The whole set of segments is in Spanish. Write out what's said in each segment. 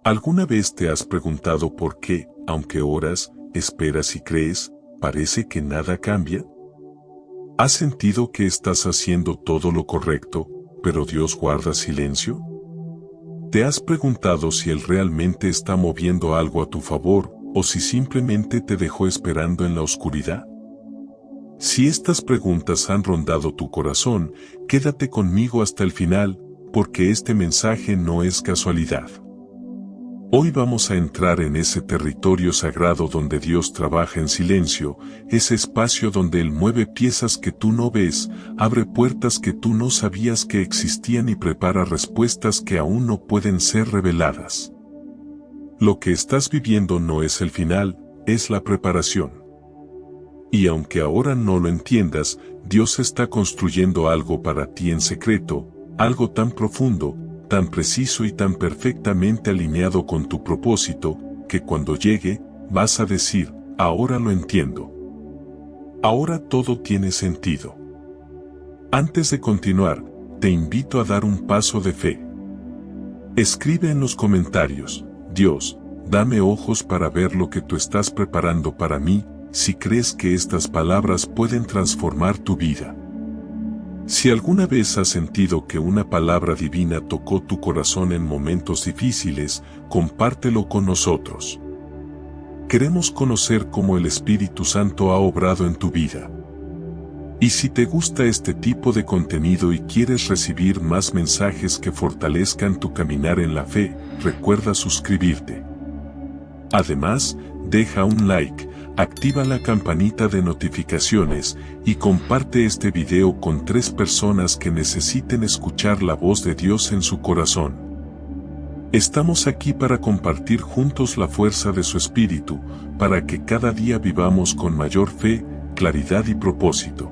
¿Alguna vez te has preguntado por qué, aunque oras, esperas y crees, parece que nada cambia? ¿Has sentido que estás haciendo todo lo correcto, pero Dios guarda silencio? ¿Te has preguntado si Él realmente está moviendo algo a tu favor, o si simplemente te dejó esperando en la oscuridad? Si estas preguntas han rondado tu corazón, quédate conmigo hasta el final, porque este mensaje no es casualidad. Hoy vamos a entrar en ese territorio sagrado donde Dios trabaja en silencio, ese espacio donde Él mueve piezas que tú no ves, abre puertas que tú no sabías que existían y prepara respuestas que aún no pueden ser reveladas. Lo que estás viviendo no es el final, es la preparación. Y aunque ahora no lo entiendas, Dios está construyendo algo para ti en secreto, algo tan profundo, tan preciso y tan perfectamente alineado con tu propósito, que cuando llegue, vas a decir, ahora lo entiendo. Ahora todo tiene sentido. Antes de continuar, te invito a dar un paso de fe. Escribe en los comentarios, Dios, dame ojos para ver lo que tú estás preparando para mí, si crees que estas palabras pueden transformar tu vida. Si alguna vez has sentido que una palabra divina tocó tu corazón en momentos difíciles, compártelo con nosotros. Queremos conocer cómo el Espíritu Santo ha obrado en tu vida. Y si te gusta este tipo de contenido y quieres recibir más mensajes que fortalezcan tu caminar en la fe, recuerda suscribirte. Además, deja un like, activa la campanita de notificaciones y comparte este video con 3 personas que necesiten escuchar la voz de Dios en su corazón. Estamos aquí para compartir juntos la fuerza de su Espíritu, para que cada día vivamos con mayor fe, claridad y propósito.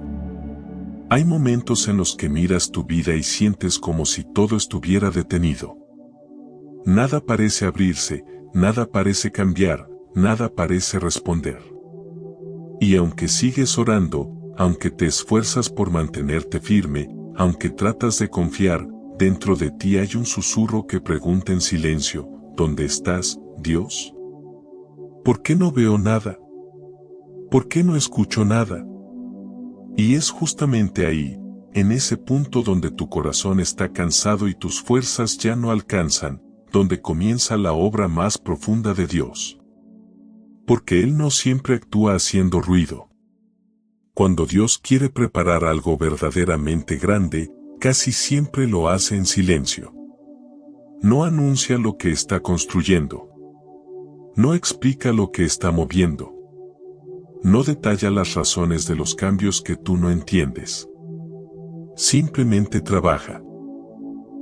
Hay momentos en los que miras tu vida y sientes como si todo estuviera detenido. Nada parece abrirse, nada parece cambiar, nada parece responder. Y aunque sigues orando, aunque te esfuerzas por mantenerte firme, aunque tratas de confiar, dentro de ti hay un susurro que pregunta en silencio, ¿dónde estás, Dios? ¿Por qué no veo nada? ¿Por qué no escucho nada? Y es justamente ahí, en ese punto donde tu corazón está cansado y tus fuerzas ya no alcanzan, donde comienza la obra más profunda de Dios. Porque Él no siempre actúa haciendo ruido. Cuando Dios quiere preparar algo verdaderamente grande, casi siempre lo hace en silencio. No anuncia lo que está construyendo. No explica lo que está moviendo. No detalla las razones de los cambios que tú no entiendes. Simplemente trabaja.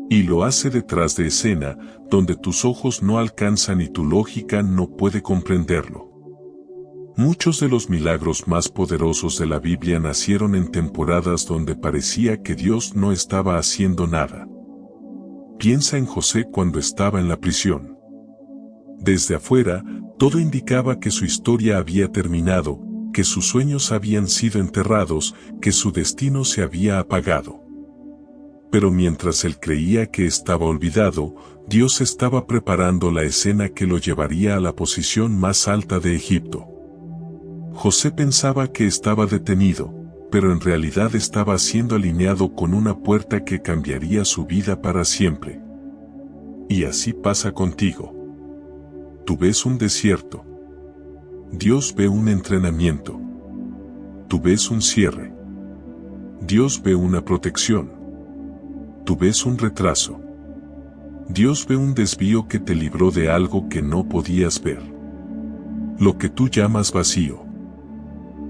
Y lo hace detrás de escena, donde tus ojos no alcanzan y tu lógica no puede comprenderlo. Muchos de los milagros más poderosos de la Biblia nacieron en temporadas donde parecía que Dios no estaba haciendo nada. Piensa en José cuando estaba en la prisión. Desde afuera, todo indicaba que su historia había terminado, que sus sueños habían sido enterrados, que su destino se había apagado. Pero mientras él creía que estaba olvidado, Dios estaba preparando la escena que lo llevaría a la posición más alta de Egipto. José pensaba que estaba detenido, pero en realidad estaba siendo alineado con una puerta que cambiaría su vida para siempre. Y así pasa contigo. Tú ves un desierto. Dios ve un entrenamiento. Tú ves un cierre. Dios ve una protección. Tú ves un retraso. Dios ve un desvío que te libró de algo que no podías ver. Lo que tú llamas vacío,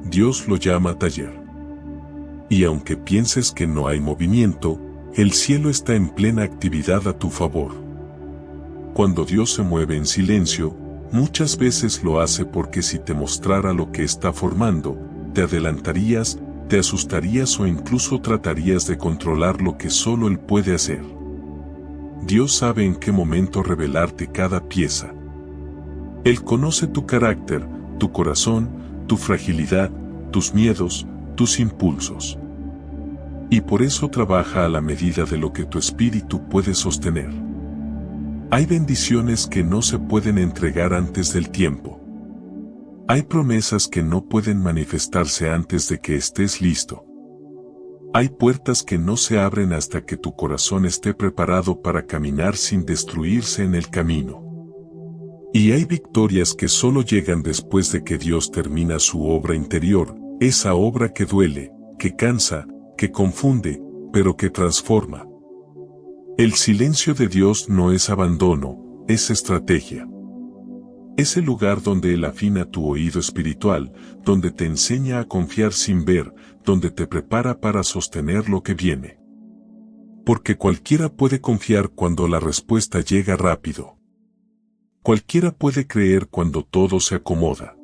Dios lo llama taller. Y aunque pienses que no hay movimiento, el cielo está en plena actividad a tu favor. Cuando Dios se mueve en silencio, muchas veces lo hace porque si te mostrara lo que está formando, te adelantarías, te asustarías o incluso tratarías de controlar lo que solo Él puede hacer. Dios sabe en qué momento revelarte cada pieza. Él conoce tu carácter, tu corazón, tu fragilidad, tus miedos, tus impulsos. Y por eso trabaja a la medida de lo que tu espíritu puede sostener. Hay bendiciones que no se pueden entregar antes del tiempo. Hay promesas que no pueden manifestarse antes de que estés listo. Hay puertas que no se abren hasta que tu corazón esté preparado para caminar sin destruirse en el camino. Y hay victorias que solo llegan después de que Dios termina su obra interior, esa obra que duele, que cansa, que confunde, pero que transforma. El silencio de Dios no es abandono, es estrategia. Es el lugar donde Él afina tu oído espiritual, donde te enseña a confiar sin ver, donde te prepara para sostener lo que viene. Porque cualquiera puede confiar cuando la respuesta llega rápido. Cualquiera puede creer cuando todo se acomoda.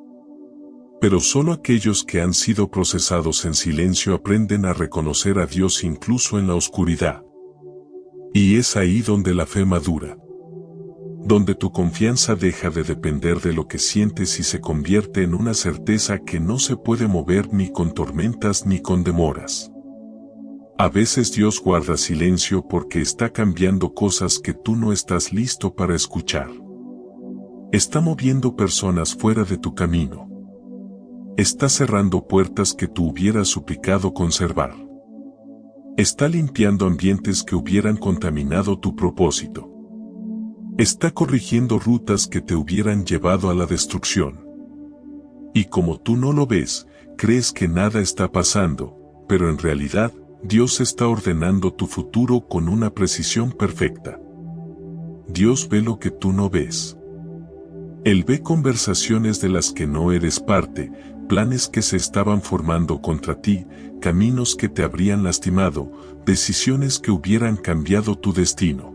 Pero solo aquellos que han sido procesados en silencio aprenden a reconocer a Dios incluso en la oscuridad. Y es ahí donde la fe madura. Donde tu confianza deja de depender de lo que sientes y se convierte en una certeza que no se puede mover ni con tormentas ni con demoras. A veces Dios guarda silencio porque está cambiando cosas que tú no estás listo para escuchar. Está moviendo personas fuera de tu camino. Está cerrando puertas que tú hubieras suplicado conservar. Está limpiando ambientes que hubieran contaminado tu propósito. Está corrigiendo rutas que te hubieran llevado a la destrucción. Y como tú no lo ves, crees que nada está pasando, pero en realidad, Dios está ordenando tu futuro con una precisión perfecta. Dios ve lo que tú no ves. Él ve conversaciones de las que no eres parte, planes que se estaban formando contra ti, caminos que te habrían lastimado, decisiones que hubieran cambiado tu destino.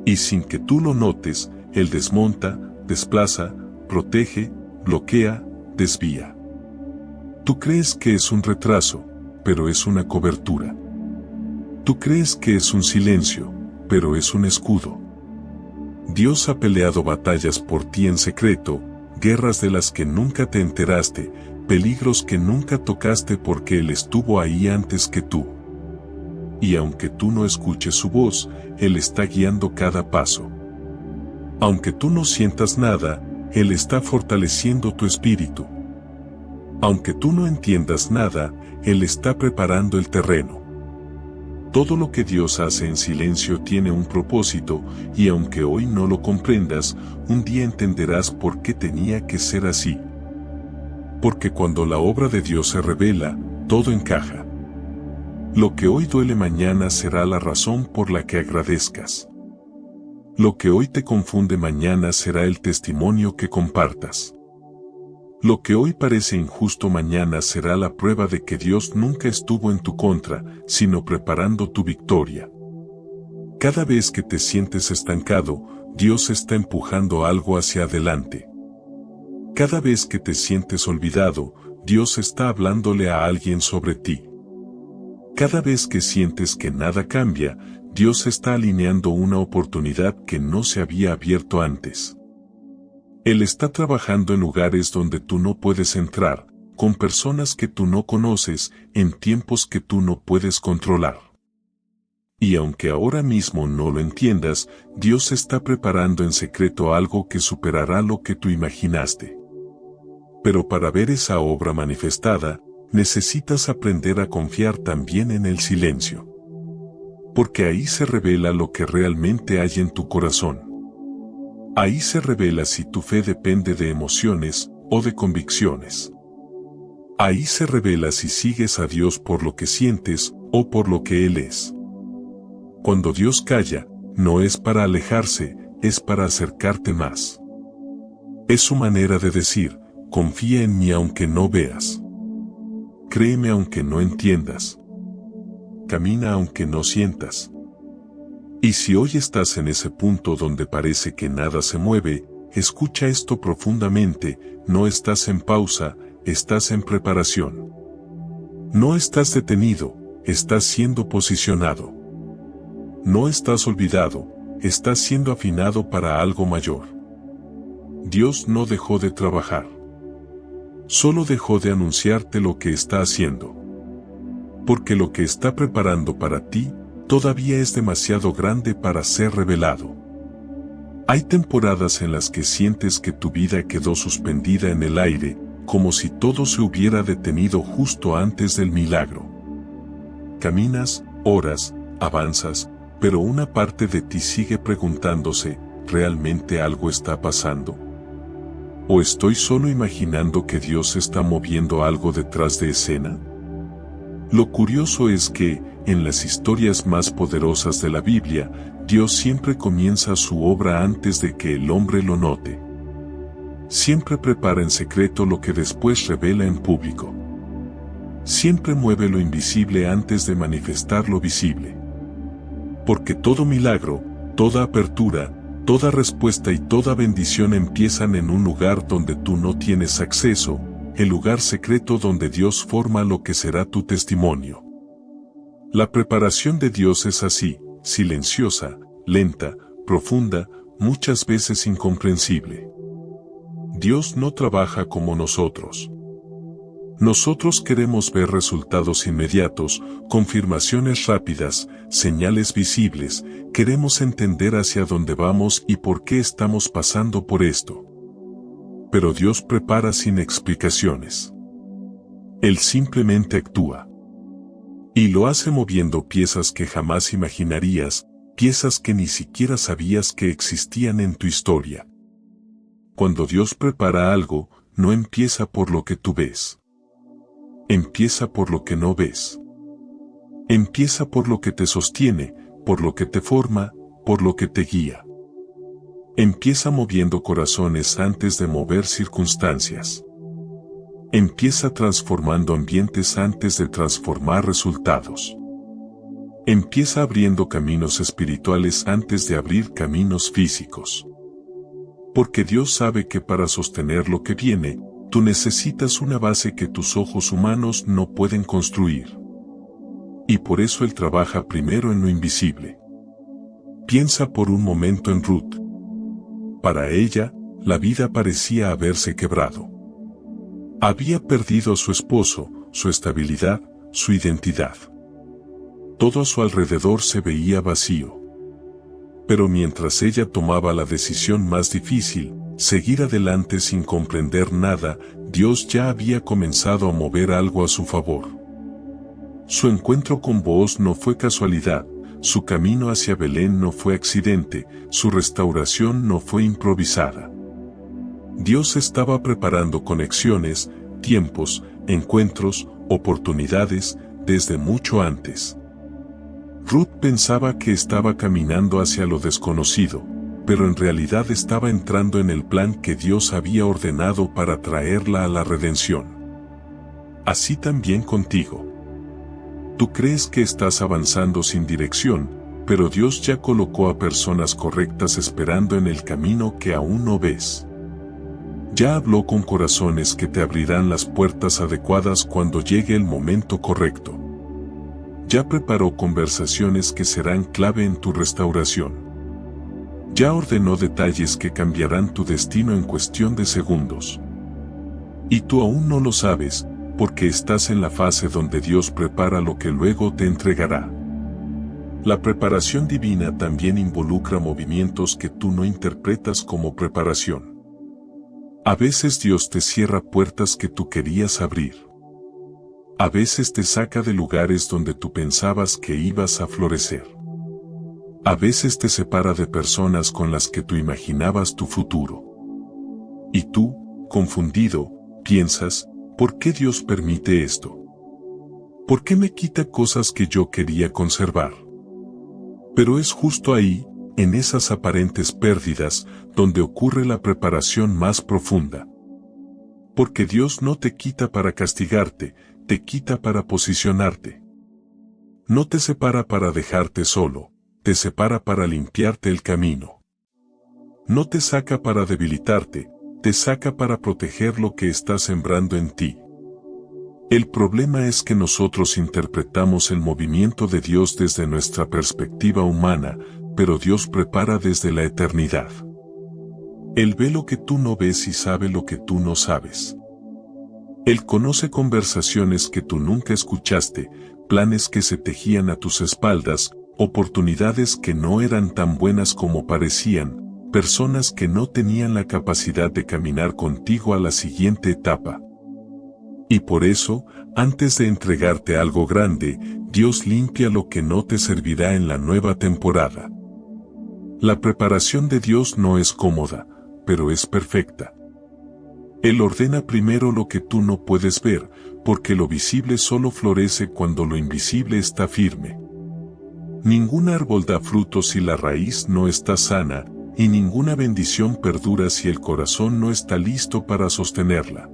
Y sin que tú lo notes, Él desmonta, desplaza, protege, bloquea, desvía. Tú crees que es un retraso, pero es una cobertura. Tú crees que es un silencio, pero es un escudo. Dios ha peleado batallas por ti en secreto, guerras de las que nunca te enteraste, peligros que nunca tocaste porque Él estuvo ahí antes que tú. Y aunque tú no escuches su voz, Él está guiando cada paso. Aunque tú no sientas nada, Él está fortaleciendo tu espíritu. Aunque tú no entiendas nada, Él está preparando el terreno. Todo lo que Dios hace en silencio tiene un propósito, y aunque hoy no lo comprendas, un día entenderás por qué tenía que ser así. Porque cuando la obra de Dios se revela, todo encaja. Lo que hoy duele mañana será la razón por la que agradezcas. Lo que hoy te confunde mañana será el testimonio que compartas. Lo que hoy parece injusto mañana será la prueba de que Dios nunca estuvo en tu contra, sino preparando tu victoria. Cada vez que te sientes estancado, Dios está empujando algo hacia adelante. Cada vez que te sientes olvidado, Dios está hablándole a alguien sobre ti. Cada vez que sientes que nada cambia, Dios está alineando una oportunidad que no se había abierto antes. Él está trabajando en lugares donde tú no puedes entrar, con personas que tú no conoces, en tiempos que tú no puedes controlar. Y aunque ahora mismo no lo entiendas, Dios está preparando en secreto algo que superará lo que tú imaginaste. Pero para ver esa obra manifestada, necesitas aprender a confiar también en el silencio. Porque ahí se revela lo que realmente hay en tu corazón. Ahí se revela si tu fe depende de emociones o de convicciones. Ahí se revela si sigues a Dios por lo que sientes o por lo que Él es. Cuando Dios calla, no es para alejarse, es para acercarte más. Es su manera de decir, confía en mí aunque no veas. Créeme aunque no entiendas. Camina aunque no sientas. Y si hoy estás en ese punto donde parece que nada se mueve, escucha esto profundamente, no estás en pausa, estás en preparación. No estás detenido, estás siendo posicionado. No estás olvidado, estás siendo afinado para algo mayor. Dios no dejó de trabajar. Solo dejó de anunciarte lo que está haciendo. Porque lo que está preparando para ti, todavía es demasiado grande para ser revelado. Hay temporadas en las que sientes que tu vida quedó suspendida en el aire, como si todo se hubiera detenido justo antes del milagro. Caminas, oras, avanzas, pero una parte de ti sigue preguntándose, ¿realmente algo está pasando? ¿O estoy solo imaginando que Dios está moviendo algo detrás de escena? Lo curioso es que, en las historias más poderosas de la Biblia, Dios siempre comienza su obra antes de que el hombre lo note. Siempre prepara en secreto lo que después revela en público. Siempre mueve lo invisible antes de manifestar lo visible. Porque todo milagro, toda apertura, toda respuesta y toda bendición empiezan en un lugar donde tú no tienes acceso, el lugar secreto donde Dios forma lo que será tu testimonio. La preparación de Dios es así, silenciosa, lenta, profunda, muchas veces incomprensible. Dios no trabaja como nosotros. Nosotros queremos ver resultados inmediatos, confirmaciones rápidas, señales visibles, queremos entender hacia dónde vamos y por qué estamos pasando por esto. Pero Dios prepara sin explicaciones. Él simplemente actúa. Y lo hace moviendo piezas que jamás imaginarías, piezas que ni siquiera sabías que existían en tu historia. Cuando Dios prepara algo, no empieza por lo que tú ves. Empieza por lo que no ves. Empieza por lo que te sostiene, por lo que te forma, por lo que te guía. Empieza moviendo corazones antes de mover circunstancias. Empieza transformando ambientes antes de transformar resultados. Empieza abriendo caminos espirituales antes de abrir caminos físicos. Porque Dios sabe que para sostener lo que viene, tú necesitas una base que tus ojos humanos no pueden construir. Y por eso Él trabaja primero en lo invisible. Piensa por un momento en Ruth. Para ella, la vida parecía haberse quebrado. Había perdido a su esposo, su estabilidad, su identidad. Todo a su alrededor se veía vacío. Pero mientras ella tomaba la decisión más difícil, seguir adelante sin comprender nada, Dios ya había comenzado a mover algo a su favor. Su encuentro con Booz no fue casualidad, su camino hacia Belén no fue accidente, su restauración no fue improvisada. Dios estaba preparando conexiones, tiempos, encuentros, oportunidades, desde mucho antes. Ruth pensaba que estaba caminando hacia lo desconocido, pero en realidad estaba entrando en el plan que Dios había ordenado para traerla a la redención. Así también contigo. Tú crees que estás avanzando sin dirección, pero Dios ya colocó a personas correctas esperando en el camino que aún no ves. Ya habló con corazones que te abrirán las puertas adecuadas cuando llegue el momento correcto. Ya preparó conversaciones que serán clave en tu restauración. Ya ordenó detalles que cambiarán tu destino en cuestión de segundos. Y tú aún no lo sabes, porque estás en la fase donde Dios prepara lo que luego te entregará. La preparación divina también involucra movimientos que tú no interpretas como preparación. A veces Dios te cierra puertas que tú querías abrir. A veces te saca de lugares donde tú pensabas que ibas a florecer. A veces te separa de personas con las que tú imaginabas tu futuro. Y tú, confundido, piensas, ¿por qué Dios permite esto? ¿Por qué me quita cosas que yo quería conservar? Pero es justo ahí, en esas aparentes pérdidas, donde ocurre la preparación más profunda. Porque Dios no te quita para castigarte, te quita para posicionarte. No te separa para dejarte solo, te separa para limpiarte el camino. No te saca para debilitarte, te saca para proteger lo que está sembrando en ti. El problema es que nosotros interpretamos el movimiento de Dios desde nuestra perspectiva humana, pero Dios prepara desde la eternidad. Él ve lo que tú no ves y sabe lo que tú no sabes. Él conoce conversaciones que tú nunca escuchaste, planes que se tejían a tus espaldas, oportunidades que no eran tan buenas como parecían, personas que no tenían la capacidad de caminar contigo a la siguiente etapa. Y por eso, antes de entregarte algo grande, Dios limpia lo que no te servirá en la nueva temporada. La preparación de Dios no es cómoda, pero es perfecta. Él ordena primero lo que tú no puedes ver, porque lo visible solo florece cuando lo invisible está firme. Ningún árbol da fruto si la raíz no está sana, y ninguna bendición perdura si el corazón no está listo para sostenerla.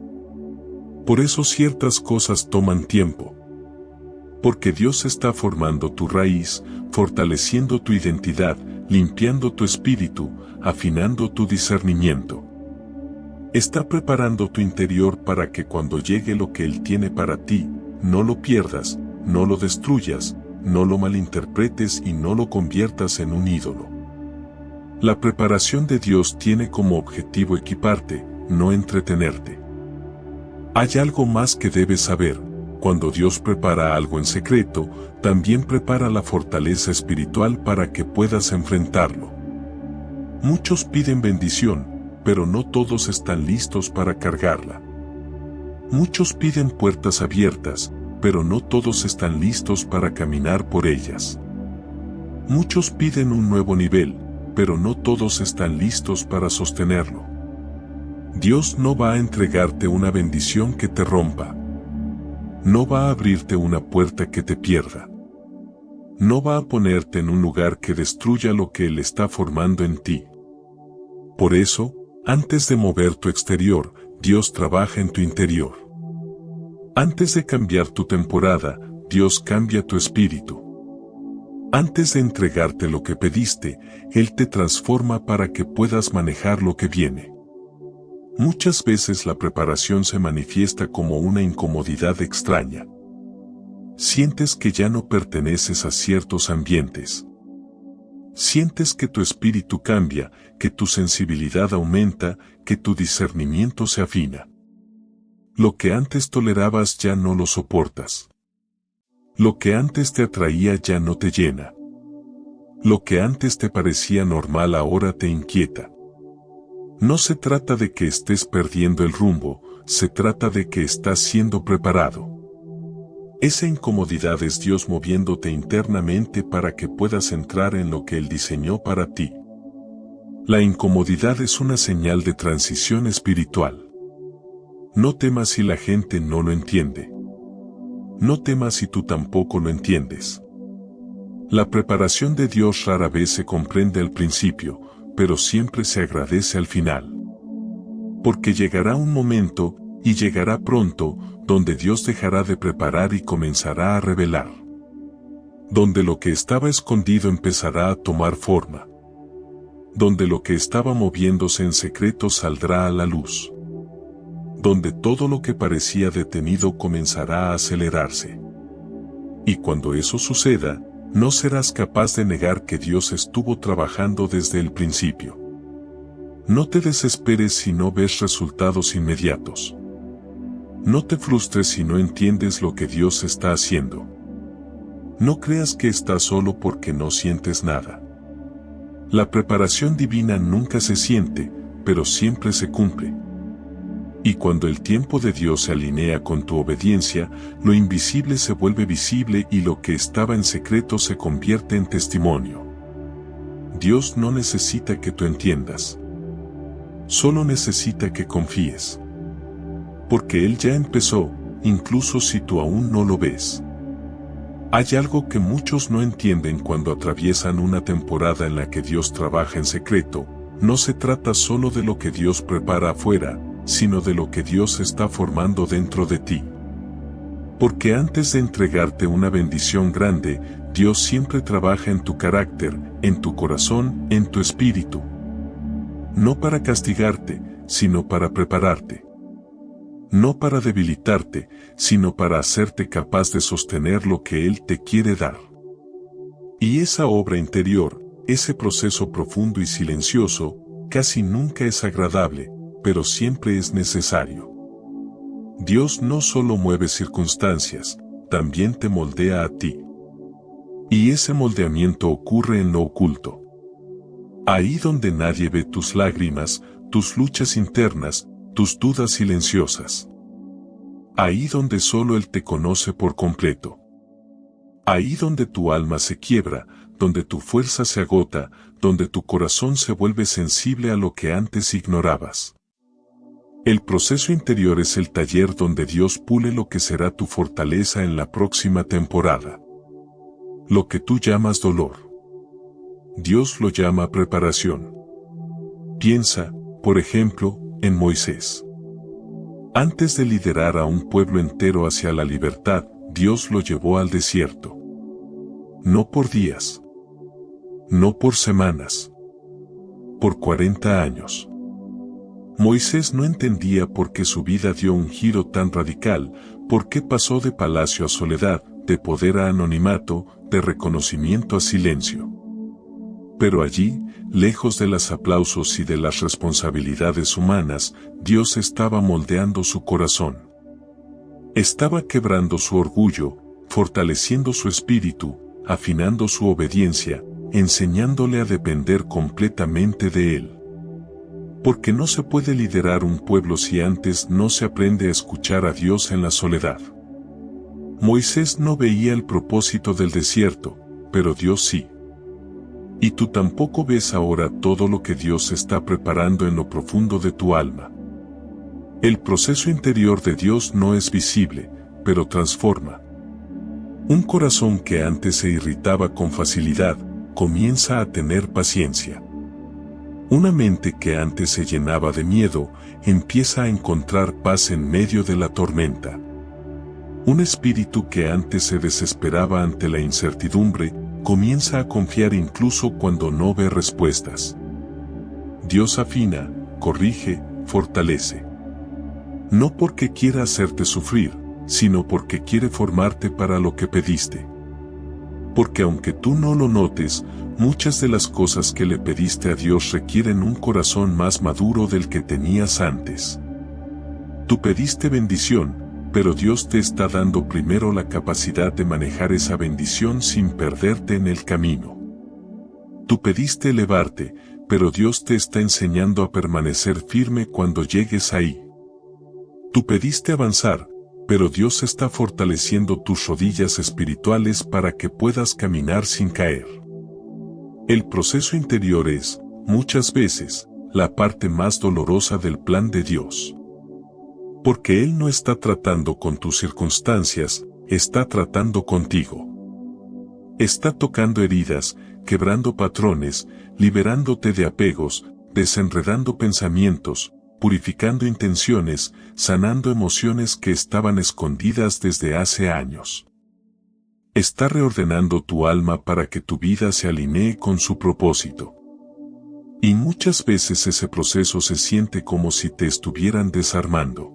Por eso ciertas cosas toman tiempo. Porque Dios está formando tu raíz, fortaleciendo tu identidad, limpiando tu espíritu, afinando tu discernimiento. Está preparando tu interior para que cuando llegue lo que Él tiene para ti, no lo pierdas, no lo destruyas, no lo malinterpretes y no lo conviertas en un ídolo. La preparación de Dios tiene como objetivo equiparte, no entretenerte. Hay algo más que debes saber: cuando Dios prepara algo en secreto, también prepara la fortaleza espiritual para que puedas enfrentarlo. Muchos piden bendición, pero no todos están listos para cargarla. Muchos piden puertas abiertas, pero no todos están listos para caminar por ellas. Muchos piden un nuevo nivel, pero no todos están listos para sostenerlo. Dios no va a entregarte una bendición que te rompa. No va a abrirte una puerta que te pierda. No va a ponerte en un lugar que destruya lo que Él está formando en ti. Por eso, antes de mover tu exterior, Dios trabaja en tu interior. Antes de cambiar tu temporada, Dios cambia tu espíritu. Antes de entregarte lo que pediste, Él te transforma para que puedas manejar lo que viene. Muchas veces la preparación se manifiesta como una incomodidad extraña. Sientes que ya no perteneces a ciertos ambientes. Sientes que tu espíritu cambia, que tu sensibilidad aumenta, que tu discernimiento se afina. Lo que antes tolerabas ya no lo soportas. Lo que antes te atraía ya no te llena. Lo que antes te parecía normal ahora te inquieta. No se trata de que estés perdiendo el rumbo, se trata de que estás siendo preparado. Esa incomodidad es Dios moviéndote internamente para que puedas entrar en lo que Él diseñó para ti. La incomodidad es una señal de transición espiritual. No temas si la gente no lo entiende. No temas si tú tampoco lo entiendes. La preparación de Dios rara vez se comprende al principio, pero siempre se agradece al final. Porque llegará un momento, y llegará pronto, donde Dios dejará de preparar y comenzará a revelar. Donde lo que estaba escondido empezará a tomar forma. Donde lo que estaba moviéndose en secreto saldrá a la luz. Donde todo lo que parecía detenido comenzará a acelerarse. Y cuando eso suceda, no serás capaz de negar que Dios estuvo trabajando desde el principio. No te desesperes si no ves resultados inmediatos. No te frustres si no entiendes lo que Dios está haciendo. No creas que estás solo porque no sientes nada. La preparación divina nunca se siente, pero siempre se cumple. Y cuando el tiempo de Dios se alinea con tu obediencia, lo invisible se vuelve visible y lo que estaba en secreto se convierte en testimonio. Dios no necesita que tú entiendas. Solo necesita que confíes. Porque Él ya empezó, incluso si tú aún no lo ves. Hay algo que muchos no entienden cuando atraviesan una temporada en la que Dios trabaja en secreto. No se trata solo de lo que Dios prepara afuera, sino de lo que Dios está formando dentro de ti. Porque antes de entregarte una bendición grande, Dios siempre trabaja en tu carácter, en tu corazón, en tu espíritu. No para castigarte, sino para prepararte. No para debilitarte, sino para hacerte capaz de sostener lo que Él te quiere dar. Y esa obra interior, ese proceso profundo y silencioso, casi nunca es agradable, pero siempre es necesario. Dios no solo mueve circunstancias, también te moldea a ti. Y ese moldeamiento ocurre en lo oculto. Ahí donde nadie ve tus lágrimas, tus luchas internas, tus dudas silenciosas. Ahí donde solo Él te conoce por completo. Ahí donde tu alma se quiebra, donde tu fuerza se agota, donde tu corazón se vuelve sensible a lo que antes ignorabas. El proceso interior es el taller donde Dios pule lo que será tu fortaleza en la próxima temporada. Lo que tú llamas dolor, Dios lo llama preparación. Piensa, por ejemplo, en Moisés. Antes de liderar a un pueblo entero hacia la libertad, Dios lo llevó al desierto. No por días. No por semanas. Por 40 años. Moisés no entendía por qué su vida dio un giro tan radical, por qué pasó de palacio a soledad, de poder a anonimato, de reconocimiento a silencio. Pero allí, lejos de los aplausos y de las responsabilidades humanas, Dios estaba moldeando su corazón. Estaba quebrando su orgullo, fortaleciendo su espíritu, afinando su obediencia, enseñándole a depender completamente de Él. Porque no se puede liderar un pueblo si antes no se aprende a escuchar a Dios en la soledad. Moisés no veía el propósito del desierto, pero Dios sí. Y tú tampoco ves ahora todo lo que Dios está preparando en lo profundo de tu alma. El proceso interior de Dios no es visible, pero transforma. Un corazón que antes se irritaba con facilidad, comienza a tener paciencia. Una mente que antes se llenaba de miedo, empieza a encontrar paz en medio de la tormenta. Un espíritu que antes se desesperaba ante la incertidumbre, comienza a confiar incluso cuando no ve respuestas. Dios afina, corrige, fortalece. No porque quiera hacerte sufrir, sino porque quiere formarte para lo que pediste. Porque aunque tú no lo notes, muchas de las cosas que le pediste a Dios requieren un corazón más maduro del que tenías antes. Tú pediste bendición, pero Dios te está dando primero la capacidad de manejar esa bendición sin perderte en el camino. Tú pediste elevarte, pero Dios te está enseñando a permanecer firme cuando llegues ahí. Tú pediste avanzar, pero Dios está fortaleciendo tus rodillas espirituales para que puedas caminar sin caer. El proceso interior es, muchas veces, la parte más dolorosa del plan de Dios. Porque Él no está tratando con tus circunstancias, está tratando contigo. Está tocando heridas, quebrando patrones, liberándote de apegos, desenredando pensamientos, purificando intenciones, sanando emociones que estaban escondidas desde hace años. Está reordenando tu alma para que tu vida se alinee con su propósito. Y muchas veces ese proceso se siente como si te estuvieran desarmando.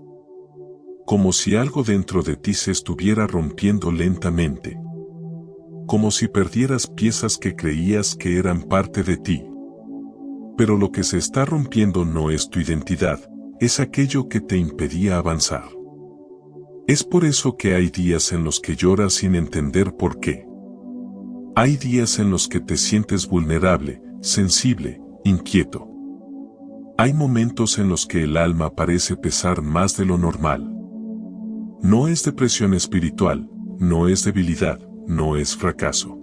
Como si algo dentro de ti se estuviera rompiendo lentamente. Como si perdieras piezas que creías que eran parte de ti. Pero lo que se está rompiendo no es tu identidad, es aquello que te impedía avanzar. Es por eso que hay días en los que lloras sin entender por qué. Hay días en los que te sientes vulnerable, sensible, inquieto. Hay momentos en los que el alma parece pesar más de lo normal. No es depresión espiritual, no es debilidad, no es fracaso.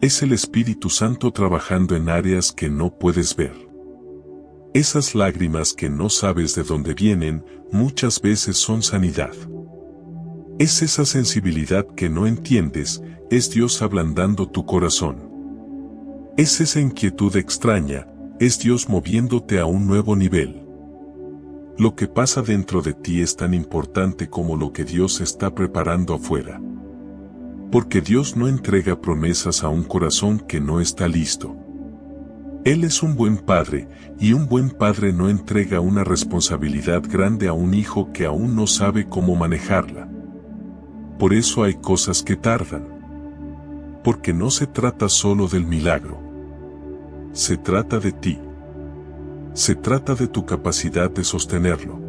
Es el Espíritu Santo trabajando en áreas que no puedes ver. Esas lágrimas que no sabes de dónde vienen, muchas veces son sanidad. Es esa sensibilidad que no entiendes, es Dios ablandando tu corazón. Es esa inquietud extraña, es Dios moviéndote a un nuevo nivel. Lo que pasa dentro de ti es tan importante como lo que Dios está preparando afuera. Porque Dios no entrega promesas a un corazón que no está listo. Él es un buen padre, y un buen padre no entrega una responsabilidad grande a un hijo que aún no sabe cómo manejarla. Por eso hay cosas que tardan. Porque no se trata solo del milagro. Se trata de ti. Se trata de tu capacidad de sostenerlo.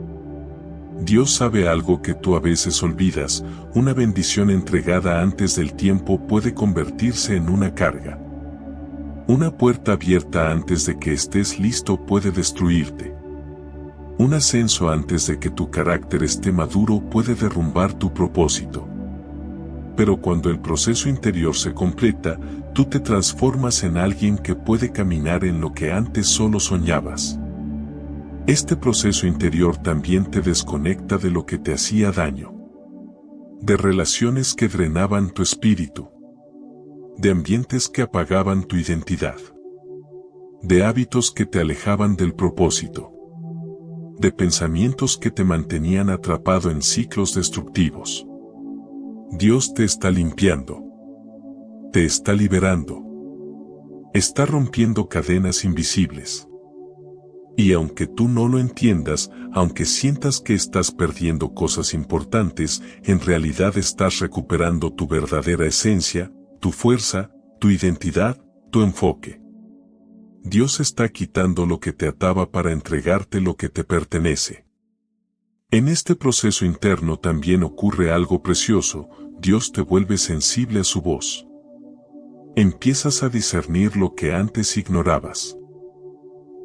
Dios sabe algo que tú a veces olvidas, una bendición entregada antes del tiempo puede convertirse en una carga. Una puerta abierta antes de que estés listo puede destruirte. Un ascenso antes de que tu carácter esté maduro puede derrumbar tu propósito. Pero cuando el proceso interior se completa, tú te transformas en alguien que puede caminar en lo que antes solo soñabas. Este proceso interior también te desconecta de lo que te hacía daño. De relaciones que drenaban tu espíritu. De ambientes que apagaban tu identidad. De hábitos que te alejaban del propósito. De pensamientos que te mantenían atrapado en ciclos destructivos. Dios te está limpiando. Te está liberando. Está rompiendo cadenas invisibles. Y aunque tú no lo entiendas, aunque sientas que estás perdiendo cosas importantes, en realidad estás recuperando tu verdadera esencia, tu fuerza, tu identidad, tu enfoque. Dios está quitando lo que te ataba para entregarte lo que te pertenece. En este proceso interno también ocurre algo precioso, Dios te vuelve sensible a su voz. Empiezas a discernir lo que antes ignorabas.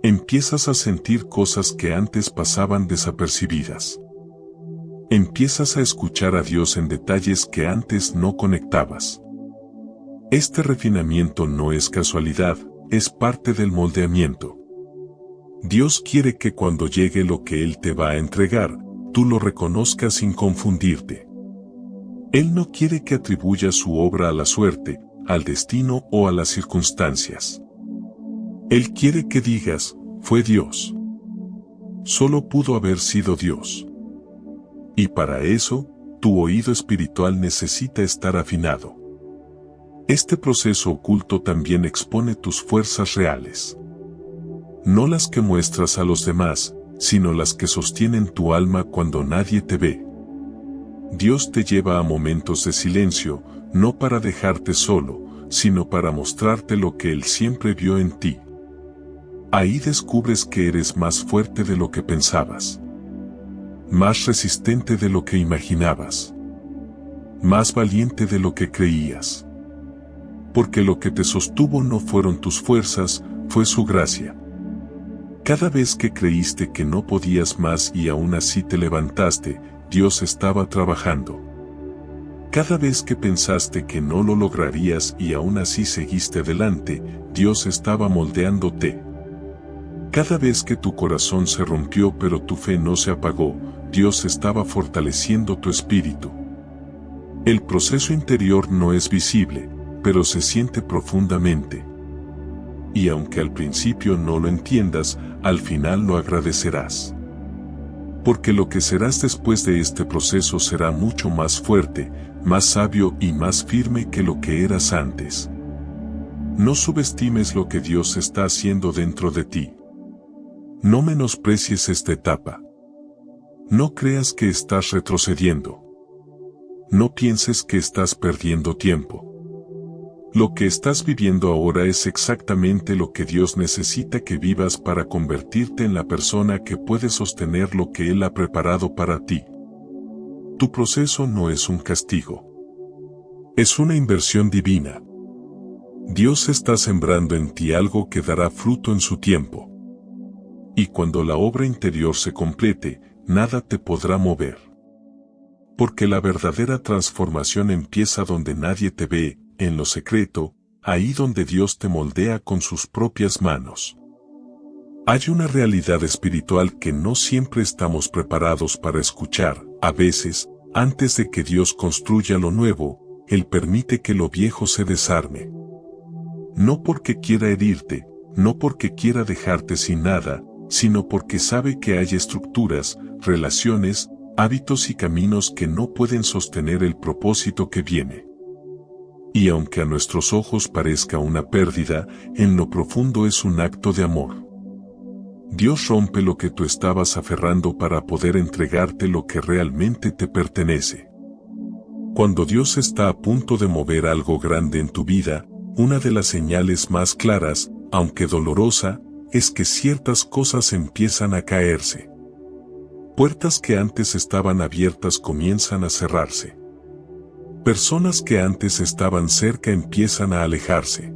Empiezas a sentir cosas que antes pasaban desapercibidas. Empiezas a escuchar a Dios en detalles que antes no conectabas. Este refinamiento no es casualidad, es parte del moldeamiento. Dios quiere que cuando llegue lo que Él te va a entregar, tú lo reconozcas sin confundirte. Él no quiere que atribuyas su obra a la suerte, al destino o a las circunstancias. Él quiere que digas, fue Dios. Solo pudo haber sido Dios. Y para eso, tu oído espiritual necesita estar afinado. Este proceso oculto también expone tus fuerzas reales. No las que muestras a los demás, sino las que sostienen tu alma cuando nadie te ve. Dios te lleva a momentos de silencio, no para dejarte solo, sino para mostrarte lo que Él siempre vio en ti. Ahí descubres que eres más fuerte de lo que pensabas. Más resistente de lo que imaginabas. Más valiente de lo que creías. Porque lo que te sostuvo no fueron tus fuerzas, fue su gracia. Cada vez que creíste que no podías más y aún así te levantaste, Dios estaba trabajando. Cada vez que pensaste que no lo lograrías y aún así seguiste adelante, Dios estaba moldeándote. Cada vez que tu corazón se rompió pero tu fe no se apagó, Dios estaba fortaleciendo tu espíritu. El proceso interior no es visible, pero se siente profundamente. Y aunque al principio no lo entiendas, al final lo agradecerás. Porque lo que serás después de este proceso será mucho más fuerte, más sabio y más firme que lo que eras antes. No subestimes lo que Dios está haciendo dentro de ti. No menosprecies esta etapa. No creas que estás retrocediendo. No pienses que estás perdiendo tiempo. Lo que estás viviendo ahora es exactamente lo que Dios necesita que vivas para convertirte en la persona que puede sostener lo que Él ha preparado para ti. Tu proceso no es un castigo. Es una inversión divina. Dios está sembrando en ti algo que dará fruto en su tiempo. Y cuando la obra interior se complete, nada te podrá mover. Porque la verdadera transformación empieza donde nadie te ve, en lo secreto, ahí donde Dios te moldea con sus propias manos. Hay una realidad espiritual que no siempre estamos preparados para escuchar. A veces, antes de que Dios construya lo nuevo, Él permite que lo viejo se desarme. No porque quiera herirte, no porque quiera dejarte sin nada, sino porque sabe que hay estructuras, relaciones, hábitos y caminos que no pueden sostener el propósito que viene. Y aunque a nuestros ojos parezca una pérdida, en lo profundo es un acto de amor. Dios rompe lo que tú estabas aferrando para poder entregarte lo que realmente te pertenece. Cuando Dios está a punto de mover algo grande en tu vida, una de las señales más claras, aunque dolorosa, es que ciertas cosas empiezan a caerse. Puertas que antes estaban abiertas comienzan a cerrarse. Personas que antes estaban cerca empiezan a alejarse.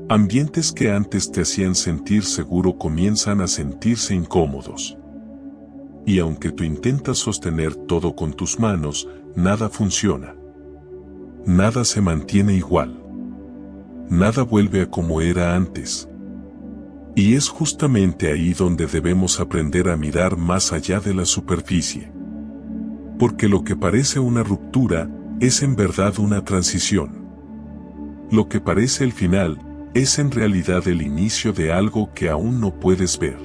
Ambientes que antes te hacían sentir seguro comienzan a sentirse incómodos. Y aunque tú intentas sostener todo con tus manos, nada funciona. Nada se mantiene igual. Nada vuelve a como era antes. Y es justamente ahí donde debemos aprender a mirar más allá de la superficie. Porque lo que parece una ruptura, es en verdad una transición. Lo que parece el final, es en realidad el inicio de algo que aún no puedes ver.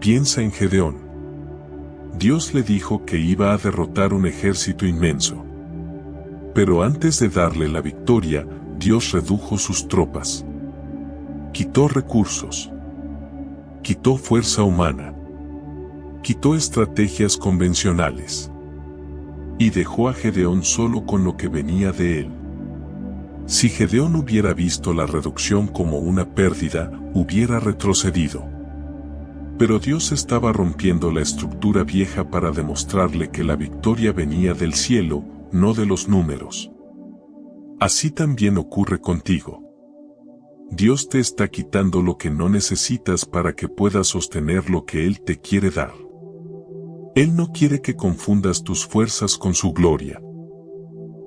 Piensa en Gedeón. Dios le dijo que iba a derrotar un ejército inmenso. Pero antes de darle la victoria, Dios redujo sus tropas. Quitó recursos. Quitó fuerza humana. Quitó estrategias convencionales. Y dejó a Gedeón solo con lo que venía de él. Si Gedeón hubiera visto la reducción como una pérdida, hubiera retrocedido. Pero Dios estaba rompiendo la estructura vieja para demostrarle que la victoria venía del cielo, no de los números. Así también ocurre contigo. Dios te está quitando lo que no necesitas para que puedas sostener lo que Él te quiere dar. Él no quiere que confundas tus fuerzas con su gloria.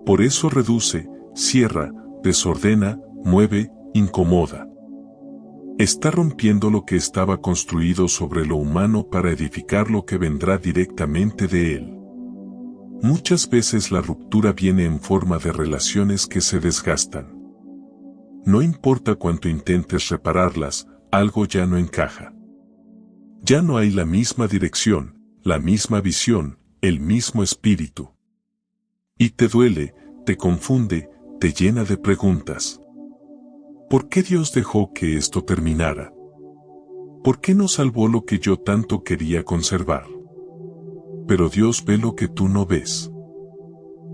Por eso reduce, cierra, desordena, mueve, incomoda. Está rompiendo lo que estaba construido sobre lo humano para edificar lo que vendrá directamente de Él. Muchas veces la ruptura viene en forma de relaciones que se desgastan. No importa cuánto intentes repararlas, algo ya no encaja. Ya no hay la misma dirección, la misma visión, el mismo espíritu. Y te duele, te confunde, te llena de preguntas. ¿Por qué Dios dejó que esto terminara? ¿Por qué no salvó lo que yo tanto quería conservar? Pero Dios ve lo que tú no ves.